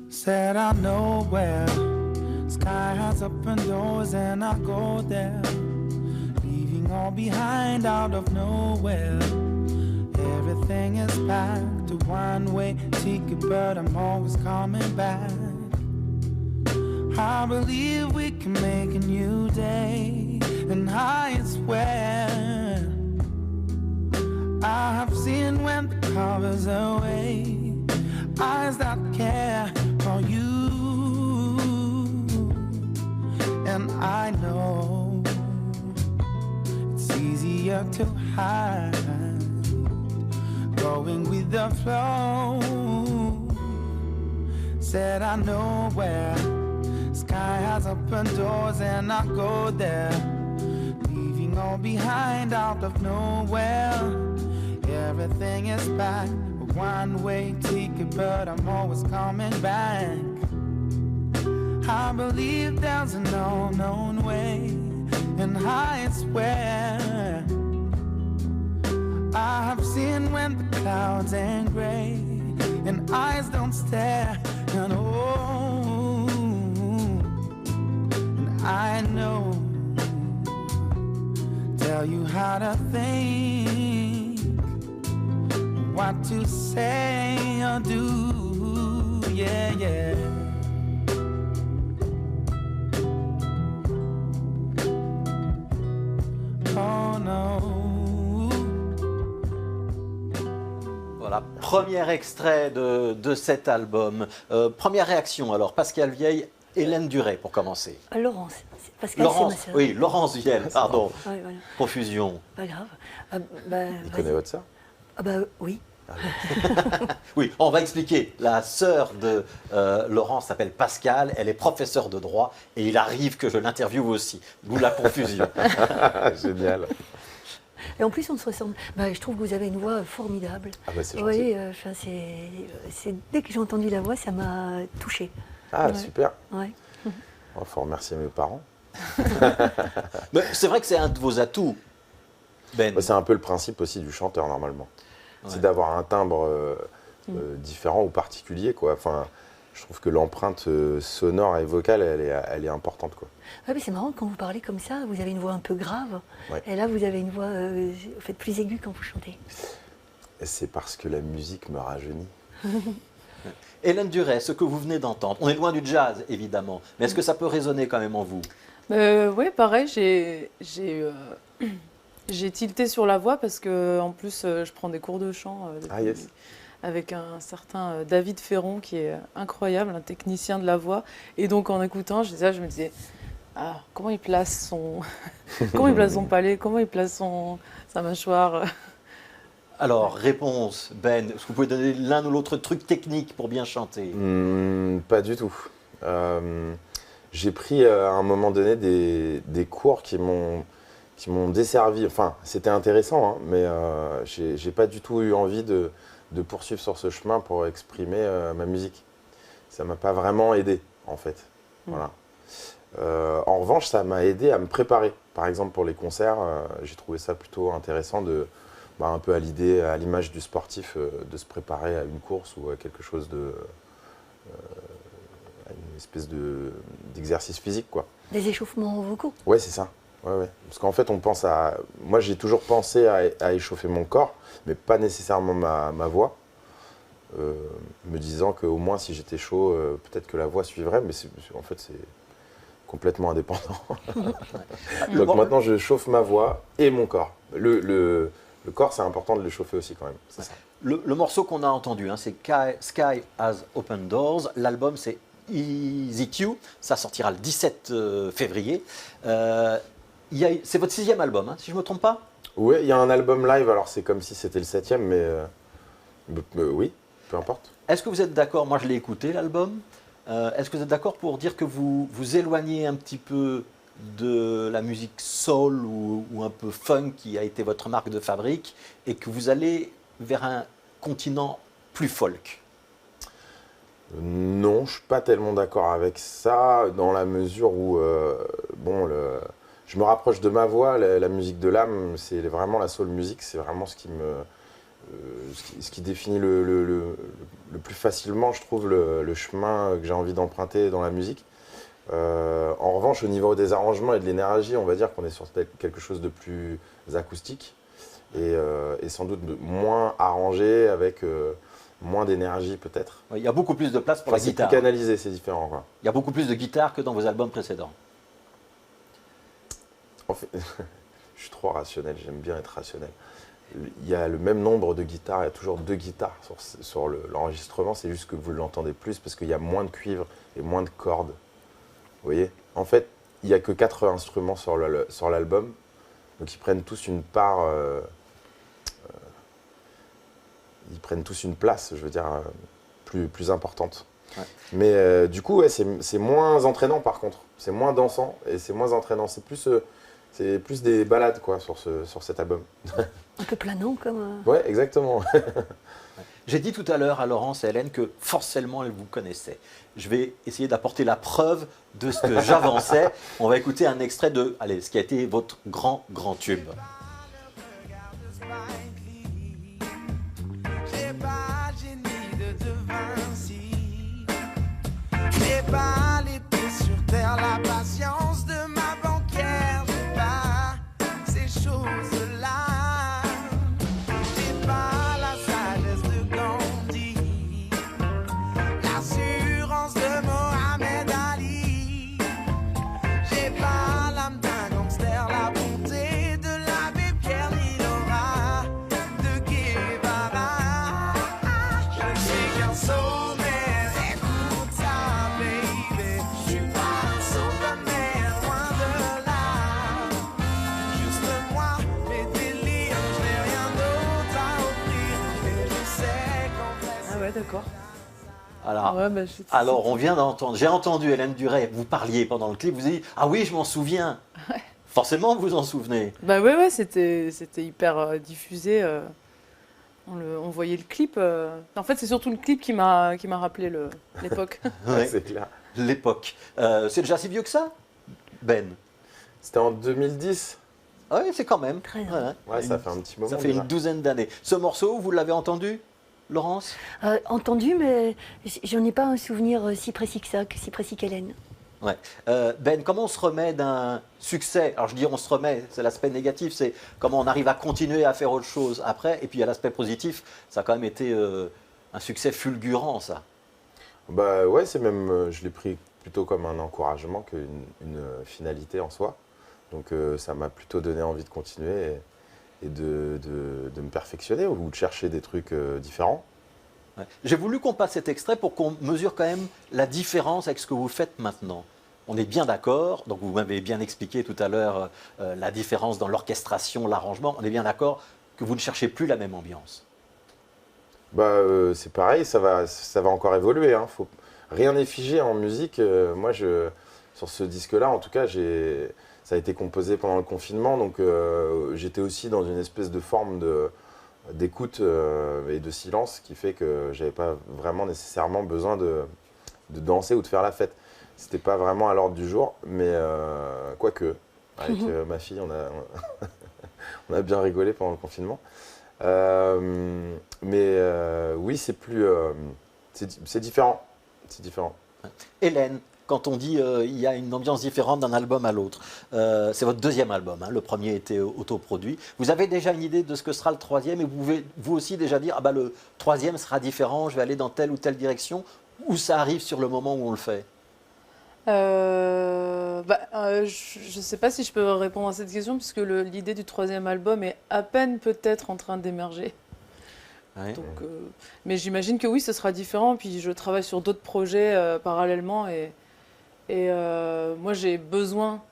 Said I know where sky has open doors and I go there, leaving all behind out of nowhere. Everything is packed, a one-way ticket, but I'm always coming back. I believe we can make a new day, and I swear I have seen when the cover's away, eyes that care for you, and I know it's easier to hide, going with the flow. Said I know where sky has open doors and I go there, leaving all behind out of nowhere. Everything is back, a one-way ticket, but I'm always coming back. I believe there's an unknown way, and I swear I have seen when the clouds ain't gray, and eyes don't stare, and oh, and I know, tell you how to think, what to say or do, yeah. Oh no.
Voilà, premier extrait de cet album. Première réaction alors, Pascal Vieille, Hélène Duret pour commencer.
Laurence, Pascal, c'est ma sœur.
Oui, Laurence Viel, pardon.
Ouais, voilà.
Confusion.
Pas grave.
Il connaît votre sœur?
Oui.
Oui, on va expliquer. La sœur de Laurence s'appelle Pascal, elle est professeure de droit et il arrive que je l'interviewe aussi. D'où la confusion.
Génial.
Et en plus, on se ressemble. Bah, je trouve que vous avez une voix formidable.
Ah bah c'est
Vous
gentil.
voyez, dès que j'ai entendu la voix, ça m'a touchée.
Ah
Ouais.
super.
Ouais.
Il faut remercier mes parents.
Mais c'est vrai que c'est un de vos atouts, Ben.
C'est un peu le principe aussi du chanteur normalement.
Ouais.
C'est d'avoir un timbre différent ou particulier, quoi. Enfin, je trouve que l'empreinte sonore et vocale, elle est importante, quoi.
Ouais, mais c'est marrant, quand vous parlez comme ça, vous avez une voix un peu grave.
Ouais.
Et là, vous avez une voix en fait, plus aiguë quand vous chantez.
Et c'est parce que la musique me rajeunit.
Hélène Duret, ce que vous venez d'entendre, on est loin du jazz évidemment, mais est-ce que ça peut résonner quand même en vous?
Oui, pareil, j'ai tilté sur la voix parce que en plus je prends des cours de chant
Ah yes.
avec un certain David Ferron qui est incroyable, un technicien de la voix. Et donc en écoutant, je me disais, ah, comment il place son, comment il place son palais, comment il place sa mâchoire.
Alors, réponse, Ben, est-ce que vous pouvez donner l'un ou l'autre truc technique pour bien chanter?
Pas du tout. J'ai pris à un moment donné des cours qui m'ont desservi. Enfin, c'était intéressant, hein, mais j'ai pas du tout eu envie de poursuivre sur ce chemin pour exprimer ma musique. Ça m'a pas vraiment aidé, en fait. Voilà. En revanche, ça m'a aidé à me préparer. Par exemple, pour les concerts, j'ai trouvé ça plutôt intéressant un peu à l'image du sportif, de se préparer à une course ou à quelque chose à une espèce d'exercice physique, quoi.
Des échauffements vocaux.
Ouais, c'est ça. Ouais. Parce qu'en fait, on pense à... Moi, j'ai toujours pensé à échauffer mon corps, mais pas nécessairement ma voix. Me disant qu'au moins, si j'étais chaud, peut-être que la voix suivrait, mais en fait, c'est complètement indépendant. Donc maintenant, je chauffe ma voix et mon corps. Le corps, c'est important de le chauffer aussi quand même. C'est ça.
Le morceau qu'on a entendu, hein, c'est Sky Has Open Doors. L'album, c'est Easy Q. Ça sortira le 17 février. C'est votre 6e album, hein, si je ne me trompe pas?
Oui, il y a un album live, alors c'est comme si c'était le 7e, mais oui, peu importe.
Est-ce que vous êtes d'accord? Moi, je l'ai écouté, l'album. Est-ce que vous êtes d'accord pour dire que vous vous éloignez un petit peu de la musique soul ou un peu funk qui a été votre marque de fabrique et que vous allez vers un continent plus folk?
Non, je ne suis pas tellement d'accord avec ça, dans la mesure où je me rapproche de ma voix. La musique de l'âme, c'est vraiment la soul music, c'est vraiment ce qui définit le plus facilement, je trouve, le chemin que j'ai envie d'emprunter dans la musique. En revanche, au niveau des arrangements et de l'énergie, on va dire qu'on est sur quelque chose de plus acoustique et sans doute moins arrangé, avec moins d'énergie peut-être.
Il y a beaucoup plus de place pour la
C'est
guitare.
plus canalisé, c'est différent, quoi.
Il y a beaucoup plus de guitare que dans vos albums précédents.
En fait, je suis trop rationnel, j'aime bien être rationnel. Il y a le même nombre de guitares, il y a toujours 2 guitares sur l'enregistrement, c'est juste que vous l'entendez plus parce qu'il y a moins de cuivre et moins de cordes. Vous voyez? En fait, il n'y a que 4 instruments sur l'album, donc ils prennent tous une part, ils prennent tous une place, je veux dire, plus importante.
Ouais.
Mais du coup, ouais, c'est moins entraînant par contre, c'est moins dansant et c'est moins entraînant, c'est plus des balades, quoi, sur cet album.
Un peu planant comme...
Ouais, exactement.
J'ai dit tout à l'heure à Laurence et Hélène que forcément elles vous connaissaient. Je vais essayer d'apporter la preuve de ce que j'avançais. On va écouter un extrait de ce qui a été votre grand tube.
J'ai pas génie de De Vinci. J'ai pas les pieds sur terre, la patience de ma banquière. J'ai pas ces choses-là. J'ai pas la sagesse de Gandhi, l'assurance de Mohamed Ali. J'ai pas l'âme d'un gangster, la bonté de l'abbé Pierre, ni l'aura de Guevara. Je suis qu'un sommaire, écoute ça, baby. Je suis pas un sommaire, loin de là. Juste moi, mes délires, je n'ai rien d'autre à offrir. Et je sais qu'en vrai,
Ah ouais, d'accord.
Alors,
Ouais, bah, je suis-
on vient d'entendre, j'ai entendu Hélène Duret, vous parliez pendant le clip, vous avez dit « Ah oui, je m'en souviens !» Forcément, vous vous en souvenez.
Bah ouais, c'était hyper diffusé. On voyait le clip. En fait, c'est surtout le clip qui m'a rappelé l'époque.
Ouais,
C'est clair.
l'époque. C'est déjà si vieux que ça, Ben?
C'était en 2010.
Oui, c'est quand même.
Très
Ouais, ça fait un petit moment.
Ça fait
déjà.
une douzaine d'années. Ce morceau, vous l'avez entendu, Laurence?
Entendu, mais j'en ai pas un souvenir si précis que ça, si précis qu'Hélène.
Ouais. Ben, comment on se remet d'un succès? Alors je dis on se remet, c'est l'aspect négatif, c'est comment on arrive à continuer à faire autre chose après. Et puis il y a l'aspect positif, ça a quand même été un succès fulgurant, ça.
Bah ouais, c'est même, je l'ai pris plutôt comme un encouragement qu'une finalité en soi. Donc ça m'a plutôt donné envie de continuer et de me perfectionner ou de chercher des trucs différents.
Ouais. J'ai voulu qu'on passe cet extrait pour qu'on mesure quand même la différence avec ce que vous faites maintenant. On est bien d'accord, donc vous m'avez bien expliqué tout à l'heure la différence dans l'orchestration, l'arrangement. On est bien d'accord que vous ne cherchez plus la même ambiance.
Bah c'est pareil, ça va encore évoluer. Hein. Rien n'est figé en musique. Moi, sur ce disque-là, en tout cas, ça a été composé pendant le confinement, donc j'étais aussi dans une espèce de forme d'écoute et de silence qui fait que j'avais pas vraiment nécessairement besoin de danser ou de faire la fête. C'était pas vraiment à l'ordre du jour, mais quoique, avec ma fille, on a bien rigolé pendant le confinement. Oui, c'est différent. C'est différent.
Hélène, quand on dit il y a une ambiance différente d'un album à l'autre, c'est votre deuxième album, hein, le premier était autoproduit. Vous avez déjà une idée de ce que sera le troisième et vous pouvez vous aussi déjà dire ah bah, le troisième sera différent, je vais aller dans telle ou telle direction, ou ça arrive sur le moment où on le fait?
Je ne sais pas si je peux répondre à cette question puisque l'idée du troisième album est à peine peut-être en train d'émerger.
Ouais.
Donc, mais j'imagine que oui, ce sera différent. Puis je travaille sur d'autres projets parallèlement et moi j'ai besoin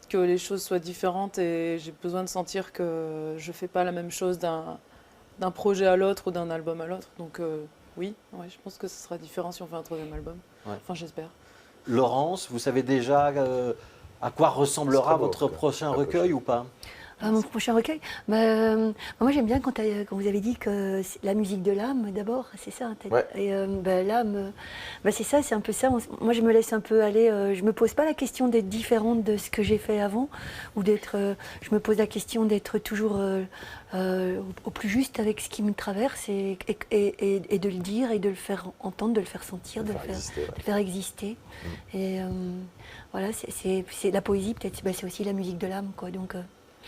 que les choses soient différentes et j'ai besoin de sentir que je fais pas la même chose d'un projet à l'autre ou d'un album à l'autre. Donc oui, ouais, je pense que ce sera différent si on fait un troisième album.
Ouais.
Enfin, j'espère.
Laurence, vous savez déjà à quoi ressemblera
C'est beau,
votre prochain recueil ou pas?
Mon prochain recueil, moi j'aime bien quand vous avez dit que la musique de l'âme d'abord, c'est ça.
Ouais.
Et l'âme, c'est ça, c'est un peu ça. Moi je me laisse un peu aller. Je me pose pas la question d'être différente de ce que j'ai fait avant, ou d'être. Je me pose la question d'être toujours au plus juste avec ce qui me traverse et de le dire et de le faire entendre, de le faire sentir, de le faire exister. Et voilà, c'est la poésie peut-être. C'est aussi la musique de l'âme, quoi. Donc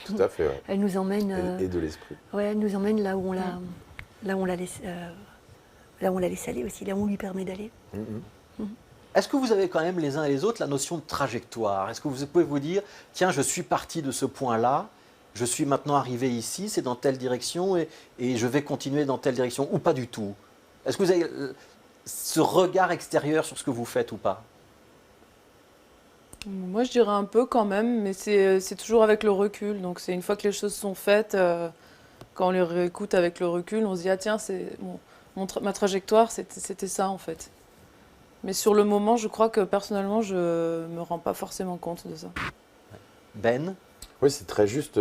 Tout à fait, ouais.
elle nous emmène
Et de l'esprit.
ouais, elle nous emmène là où on la laisse aller aussi, là où on lui permet d'aller.
Est-ce que vous avez quand même les uns et les autres la notion de trajectoire? Est-ce que vous pouvez vous dire, tiens, je suis parti de ce point-là, je suis maintenant arrivé ici, c'est dans telle direction et je vais continuer dans telle direction, ou pas du tout? Est-ce que vous avez ce regard extérieur sur ce que vous faites ou pas?
Moi, je dirais un peu quand même, mais c'est toujours avec le recul. Donc, c'est une fois que les choses sont faites, quand on les réécoute avec le recul, on se dit ah tiens, ma trajectoire, c'était ça en fait. Mais sur le moment, je crois que personnellement, je me rends pas forcément compte de ça.
Ben?
Oui, c'est très juste.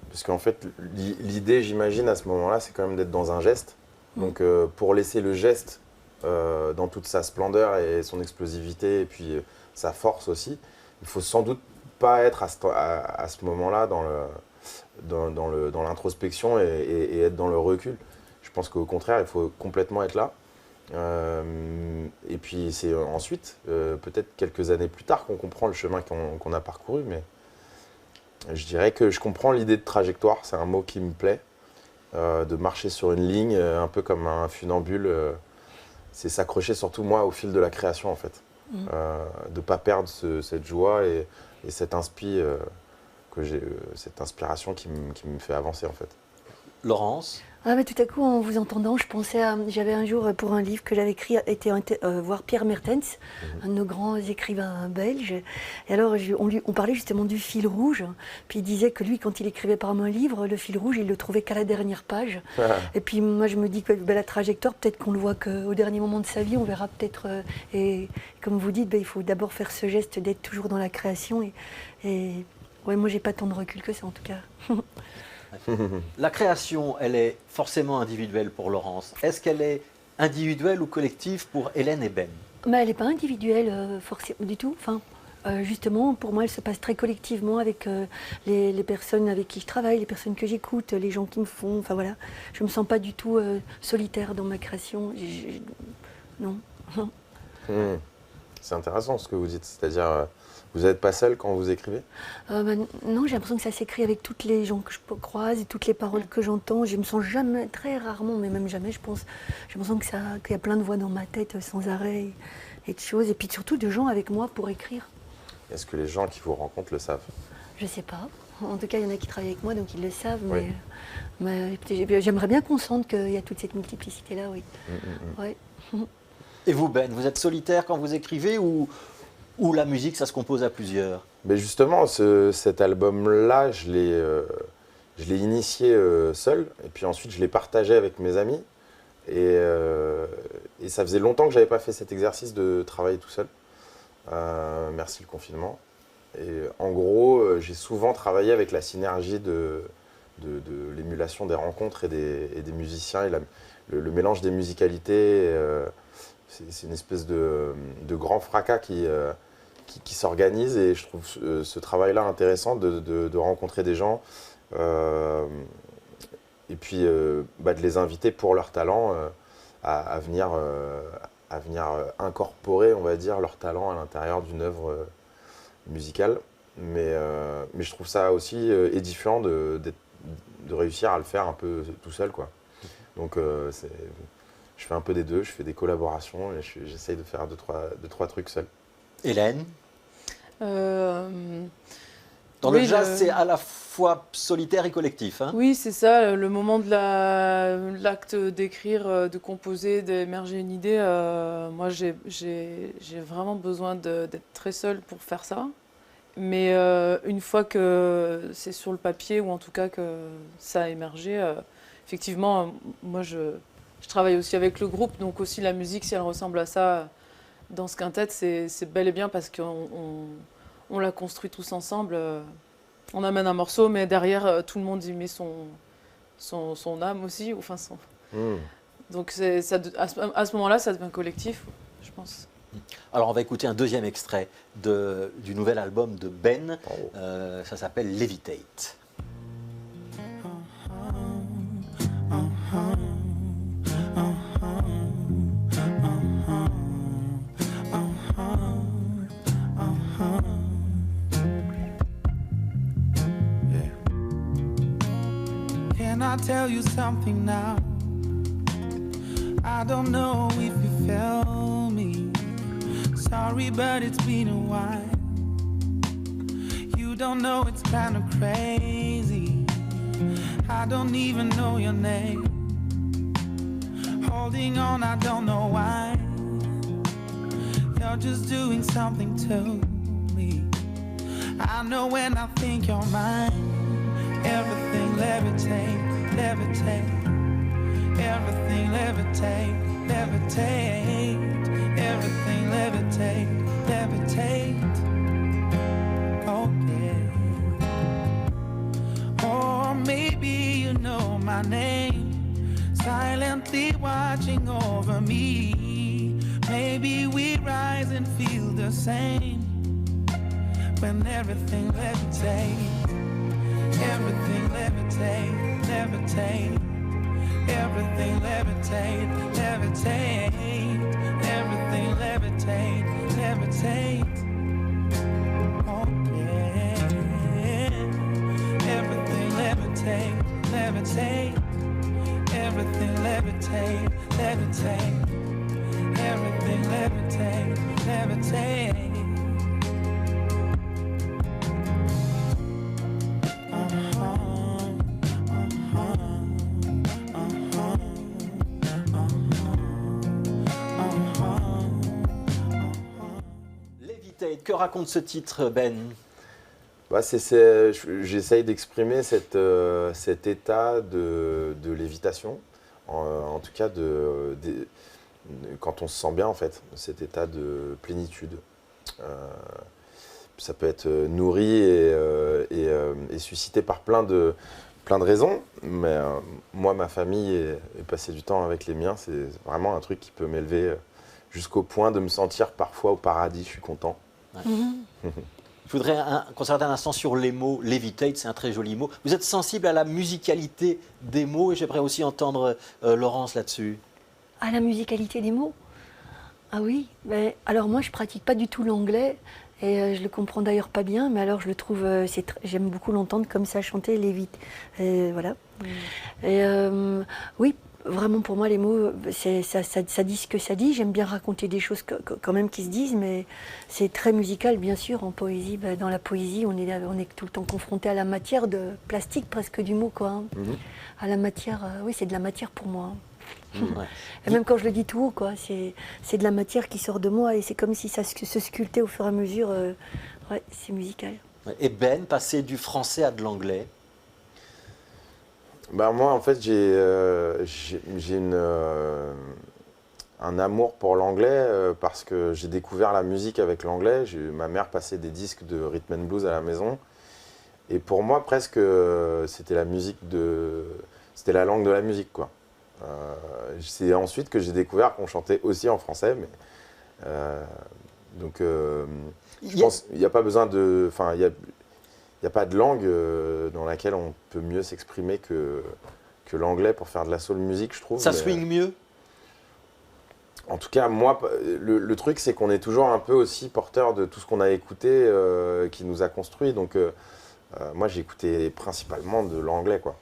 Parce qu'en fait, l'idée, j'imagine, à ce moment-là, c'est quand même d'être dans un geste. Donc, pour laisser le geste dans toute sa splendeur et son explosivité, et puis sa force aussi, il faut sans doute pas être à ce moment-là dans l'introspection et être dans le recul. Je pense qu'au contraire, il faut complètement être là. Et puis c'est ensuite, peut-être quelques années plus tard, qu'on comprend le chemin qu'on a parcouru. Mais je dirais que je comprends l'idée de trajectoire, c'est un mot qui me plaît, de marcher sur une ligne, un peu comme un funambule. C'est s'accrocher surtout moi au fil de la création en fait. De ne pas perdre cette joie et cette cette inspiration qui me fait avancer en fait.
Laurence?
Ah, mais tout à coup, en vous entendant, je pensais à. J'avais un jour, pour un livre que j'avais écrit, été voir Pierre Mertens, un de nos grands écrivains belges. Et alors, on parlait justement du fil rouge. Puis il disait que lui, quand il écrivait par un livre, le fil rouge, il le trouvait qu'à la dernière page. Et puis moi, je me dis que la trajectoire, peut-être qu'on le voit qu'au dernier moment de sa vie, on verra peut-être. Et comme vous dites, il faut d'abord faire ce geste d'être toujours dans la création. Et ouais, moi, j'ai pas tant de recul que ça, en tout cas.
La création, elle est forcément individuelle pour Laurence. Est-ce qu'elle est individuelle ou collective pour Hélène et Ben?
Mais elle n'est pas individuelle forcément du tout. Enfin, justement, pour moi, elle se passe très collectivement avec les personnes avec qui je travaille, les personnes que j'écoute, les gens qui me font. Enfin voilà, je me sens pas du tout solitaire dans ma création. Non.
C'est intéressant ce que vous dites, c'est-à-dire vous n'êtes pas seul quand vous écrivez?
Non, j'ai l'impression que ça s'écrit avec toutes les gens que je croise et toutes les paroles que j'entends. Je me sens jamais, très rarement, mais même jamais, je pense. J'ai l'impression qu'il y a plein de voix dans ma tête sans arrêt et de choses. Et puis surtout de gens avec moi pour écrire.
Est-ce que les gens qui vous rencontrent le savent?
Je sais pas. En tout cas, il y en a qui travaillent avec moi, donc ils le savent.
Oui.
Mais j'aimerais bien qu'on sente qu'il y a toute cette multiplicité-là, oui. Ouais.
Et vous, Ben, vous êtes solitaire quand vous écrivez ou la musique, ça se compose à plusieurs?
Mais justement, cet album-là, je l'ai initié seul, et puis ensuite je l'ai partagé avec mes amis. Et ça faisait longtemps que je n'avais pas fait cet exercice de travailler tout seul. Merci le confinement. Et en gros, j'ai souvent travaillé avec la synergie de l'émulation des rencontres et des musiciens, et le mélange des musicalités. C'est une espèce de grand fracas qui s'organise, et je trouve ce travail-là intéressant de rencontrer des gens et puis de les inviter pour leur talent à venir incorporer, on va dire, leur talent à l'intérieur d'une œuvre musicale. Mais je trouve ça aussi édifiant de réussir à le faire un peu tout seul, quoi. Donc je fais un peu des deux, je fais des collaborations et j'essaye de faire deux, trois trucs seul.
Hélène? Dans
oui,
le jazz, c'est à la fois solitaire et collectif. Hein?
Oui, c'est ça, le moment de l'acte d'écrire, de composer, d'émerger une idée. Moi, j'ai vraiment besoin d'être très seule pour faire ça. Mais une fois que c'est sur le papier, ou en tout cas que ça a émergé, effectivement, moi, je travaille aussi avec le groupe, donc aussi la musique, si elle ressemble à ça dans ce quintet, c'est bel et bien parce qu'on l'a construit tous ensemble. On amène un morceau, mais derrière, tout le monde y met son âme aussi. Enfin, donc à ce moment-là, ça devient collectif, je pense.
Alors on va écouter un deuxième extrait du nouvel album de Ben. Ça s'appelle Levitate.
Can I tell you something now? I don't know if you felt me. Sorry, but it's been a while. You don't know, it's kind of crazy. I don't even know your name. Holding on, I don't know why. You're just doing something to me. I know when I think you're mine. Everything levitate, levitate. Everything levitate, levitate. Everything levitate, levitate. Oh yeah. Or maybe you know my name, silently watching over me. Maybe we rise and feel the same when everything levitate. Everything levitate, levitate. Everything levitate, levitate. Everything levitate, levitate. Oh yeah. Everything levitate, levitate. Everything levitate, levitate. Everything levitate, levitate.
Que raconte ce titre, Ben?
J'essaye d'exprimer cet état de lévitation, en tout cas quand on se sent bien en fait, cet état de plénitude. Ça peut être nourri et suscité par plein de raisons, mais moi, ma famille et passer du temps avec les miens, c'est vraiment un truc qui peut m'élever jusqu'au point de me sentir parfois au paradis, je suis content.
Ouais. Je voudrais qu'on s'arrête un instant sur les mots. Levitate, c'est un très joli mot. Vous êtes sensible à la musicalité des mots et j'aimerais aussi entendre Laurence là-dessus.
À la musicalité des mots? Ah oui, alors moi je pratique pas du tout l'anglais et je le comprends d'ailleurs pas bien, mais alors je le trouve, j'aime beaucoup l'entendre comme ça chanter, voilà. Et oui, vraiment pour moi les mots, ça dit ce que ça dit. J'aime bien raconter des choses quand même qui se disent, mais c'est très musical bien sûr. En poésie, dans la poésie, on est tout le temps confronté à la matière de plastique presque du mot quoi. À la matière, oui c'est de la matière pour moi.
Ouais.
Et même quand je le dis tout haut, quoi, c'est de la matière qui sort de moi et c'est comme si ça se sculptait au fur et à mesure. Ouais, c'est musical.
Et Ben, passer du français à de l'anglais?
Moi, en fait, j'ai un amour pour l'anglais parce que j'ai découvert la musique avec l'anglais. Ma mère passait des disques de rhythm and blues à la maison. Et pour moi, presque, c'était c'était la langue de la musique, quoi. C'est ensuite que j'ai découvert qu'on chantait aussi en français, mais donc je pense qu'il n'y a pas besoin de, il y a pas de langue dans laquelle on peut mieux s'exprimer que l'anglais pour faire de la soul music, je trouve.
Ça swing mieux?
En tout cas, moi, le truc, c'est qu'on est toujours un peu aussi porteur de tout ce qu'on a écouté, qui nous a construit. Donc, moi, j'ai écouté principalement de l'anglais, quoi.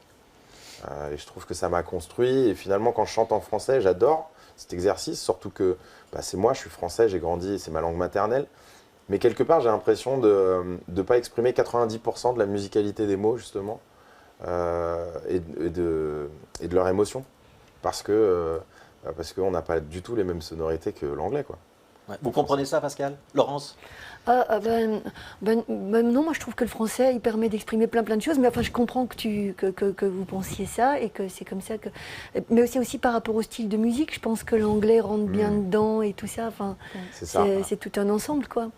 Et je trouve que ça m'a construit. Et finalement, quand je chante en français, j'adore cet exercice. Surtout que c'est moi, je suis français, j'ai grandi, c'est ma langue maternelle. Mais quelque part, j'ai l'impression de ne pas exprimer 90% de la musicalité des mots, justement, et de leur émotion. Parce qu'on n'a pas du tout les mêmes sonorités que l'anglais, quoi.
Ouais. Vous comprenez ça, Pascal? Laurence?
Non, moi je trouve que le français il permet d'exprimer plein de choses, mais enfin je comprends que vous pensiez ça et que c'est comme ça que. Mais aussi par rapport au style de musique, je pense que l'anglais rentre bien dedans et tout ça. Enfin, c'est tout un ensemble quoi.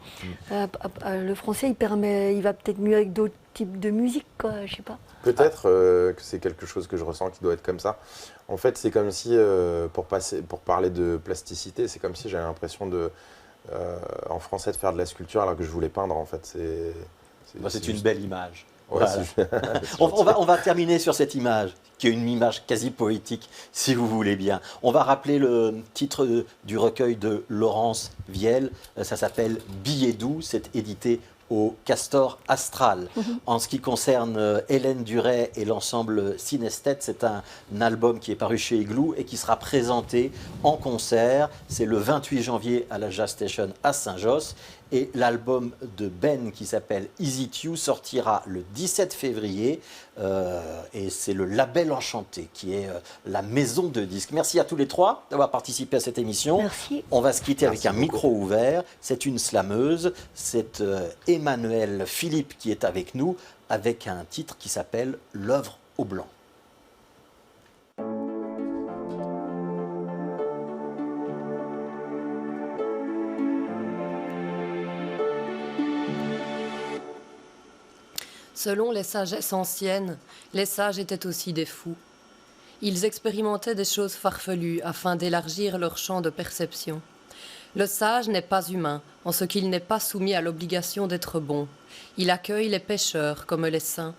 Le français il va peut-être mieux avec d'autres types de musique quoi, je sais pas.
Peut-être que c'est quelque chose que je ressens qui doit être comme ça. En fait, c'est comme si pour parler de plasticité, c'est comme si j'avais l'impression en français de faire de la sculpture alors que je voulais peindre en fait.
C'est une belle image.
Ouais,
voilà. on va terminer sur cette image, qui est une image quasi poétique, si vous voulez bien. On va rappeler le titre du recueil de Laurence Viel. Ça s'appelle Billet doux, c'est édité au Castor Astral. En ce qui concerne Hélène Duret et l'ensemble Synesthète, c'est un album qui est paru chez Igloo et qui sera présenté en concert. C'est le 28 janvier à la Jazz Station à Saint-Josse. Et l'album de Ben qui s'appelle Is It You sortira le 17 février. Et c'est le Label Enchanté qui est la maison de disques. Merci à tous les trois d'avoir participé à cette émission.
Merci.
On va se quitter avec un micro ouvert. C'est une slameuse. C'est Emmanuel Philippe qui est avec nous avec un titre qui s'appelle L'œuvre au blanc.
Selon les sagesses anciennes, les sages étaient aussi des fous. Ils expérimentaient des choses farfelues afin d'élargir leur champ de perception. Le sage n'est pas humain, en ce qu'il n'est pas soumis à l'obligation d'être bon. Il accueille les pécheurs comme les saints.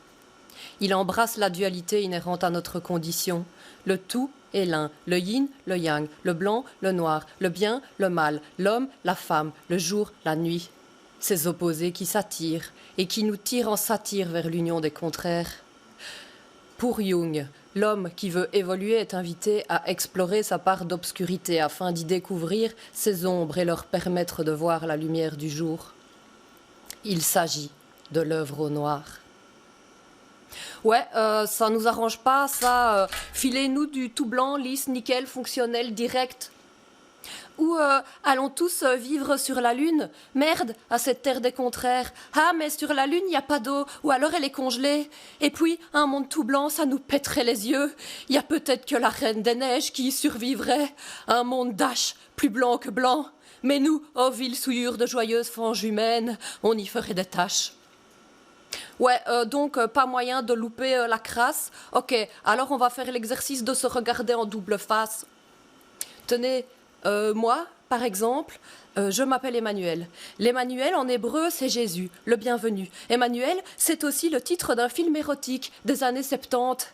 Il embrasse la dualité inhérente à notre condition. Le tout est l'un, le yin, le yang, le blanc, le noir, le bien, le mal, l'homme, la femme, le jour, la nuit. Ces opposés qui s'attirent et qui nous tirent en satire vers l'union des contraires. Pour Jung, l'homme qui veut évoluer est invité à explorer sa part d'obscurité afin d'y découvrir ses ombres et leur permettre de voir la lumière du jour. Il s'agit de l'œuvre au noir. Ouais, ça nous arrange pas, ça. Filez-nous du tout blanc, lisse, nickel, fonctionnel, direct. Ou allons tous vivre sur la Lune? Merde, à cette terre des contraires. Ah, mais sur la Lune, il n'y a pas d'eau, ou alors elle est congelée. Et puis, un monde tout blanc, ça nous pèterait les yeux. Il y a peut-être que la Reine des Neiges qui y survivrait. Un monde d'ash, plus blanc que blanc. Mais nous, ô villes souillures de joyeuses fanges humaines, on y ferait des tâches. Ouais, donc pas moyen de louper la crasse. Ok, alors on va faire l'exercice de se regarder en double face. Tenez, moi, par exemple, je m'appelle Emmanuel. L'Emmanuel en hébreu, c'est Jésus, le bienvenu. Emmanuel, c'est aussi le titre d'un film érotique des années 70.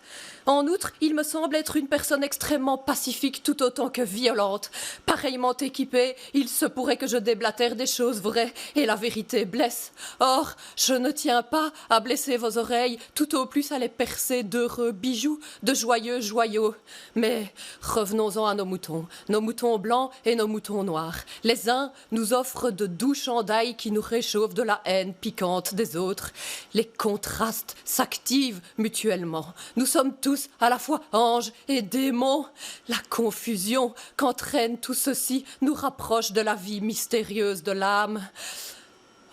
En outre, il me semble être une personne extrêmement pacifique tout autant que violente. Pareillement équipé, il se pourrait que je déblatère des choses vraies et la vérité blesse. Or, je ne tiens pas à blesser vos oreilles, tout au plus à les percer d'heureux bijoux, de joyeux joyaux. Mais revenons-en à nos moutons blancs et nos moutons noirs. Les uns nous offrent de doux chandails qui nous réchauffent de la haine piquante des autres. Les contrastes s'activent mutuellement. Nous sommes tous à la fois anges et démons. La confusion qu'entraîne tout ceci nous rapproche de la vie mystérieuse de l'âme.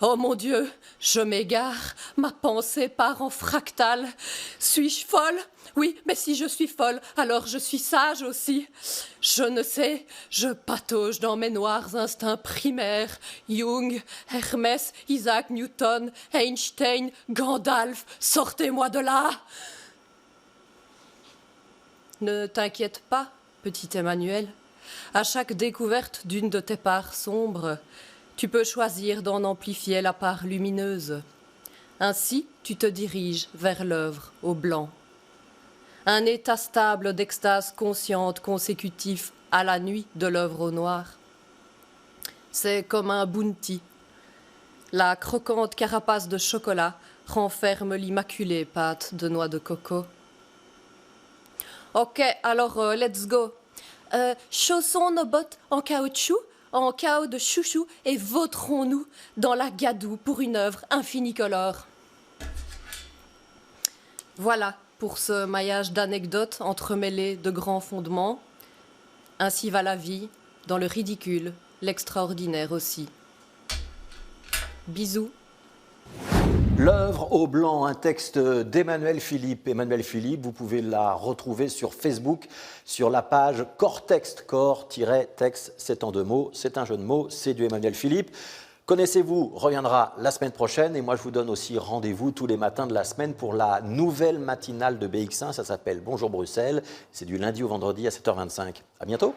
Oh mon Dieu, je m'égare, ma pensée part en fractale. Suis-je folle? Oui, mais si je suis folle, alors je suis sage aussi. Je ne sais, je patauge dans mes noirs instincts primaires. Jung, Hermès, Isaac Newton, Einstein, Gandalf, sortez-moi de là! Ne t'inquiète pas, petit Emmanuel. À chaque découverte d'une de tes parts sombres, tu peux choisir d'en amplifier la part lumineuse. Ainsi, tu te diriges vers l'œuvre au blanc. Un état stable d'extase consciente consécutif à la nuit de l'œuvre au noir. C'est comme un bounty. La croquante carapace de chocolat renferme l'immaculée pâte de noix de coco. Ok, alors let's go. Chaussons nos bottes en caoutchouc, en chaos de chouchou, et vautrons-nous dans la gadoue pour une œuvre infinicolore. Voilà pour ce maillage d'anecdotes entremêlées de grands fondements. Ainsi va la vie, dans le ridicule, l'extraordinaire aussi. Bisous.
L'œuvre au blanc, un texte d'Emmanuel Philippe. Emmanuel Philippe, vous pouvez la retrouver sur Facebook, sur la page Cortexte, corps-texte, c'est en deux mots, c'est un jeu de mots, c'est du Emmanuel Philippe. Connaissez-vous reviendra la semaine prochaine et moi je vous donne aussi rendez-vous tous les matins de la semaine pour la nouvelle matinale de BX1, ça s'appelle Bonjour Bruxelles, c'est du lundi au vendredi à 7h25. À bientôt.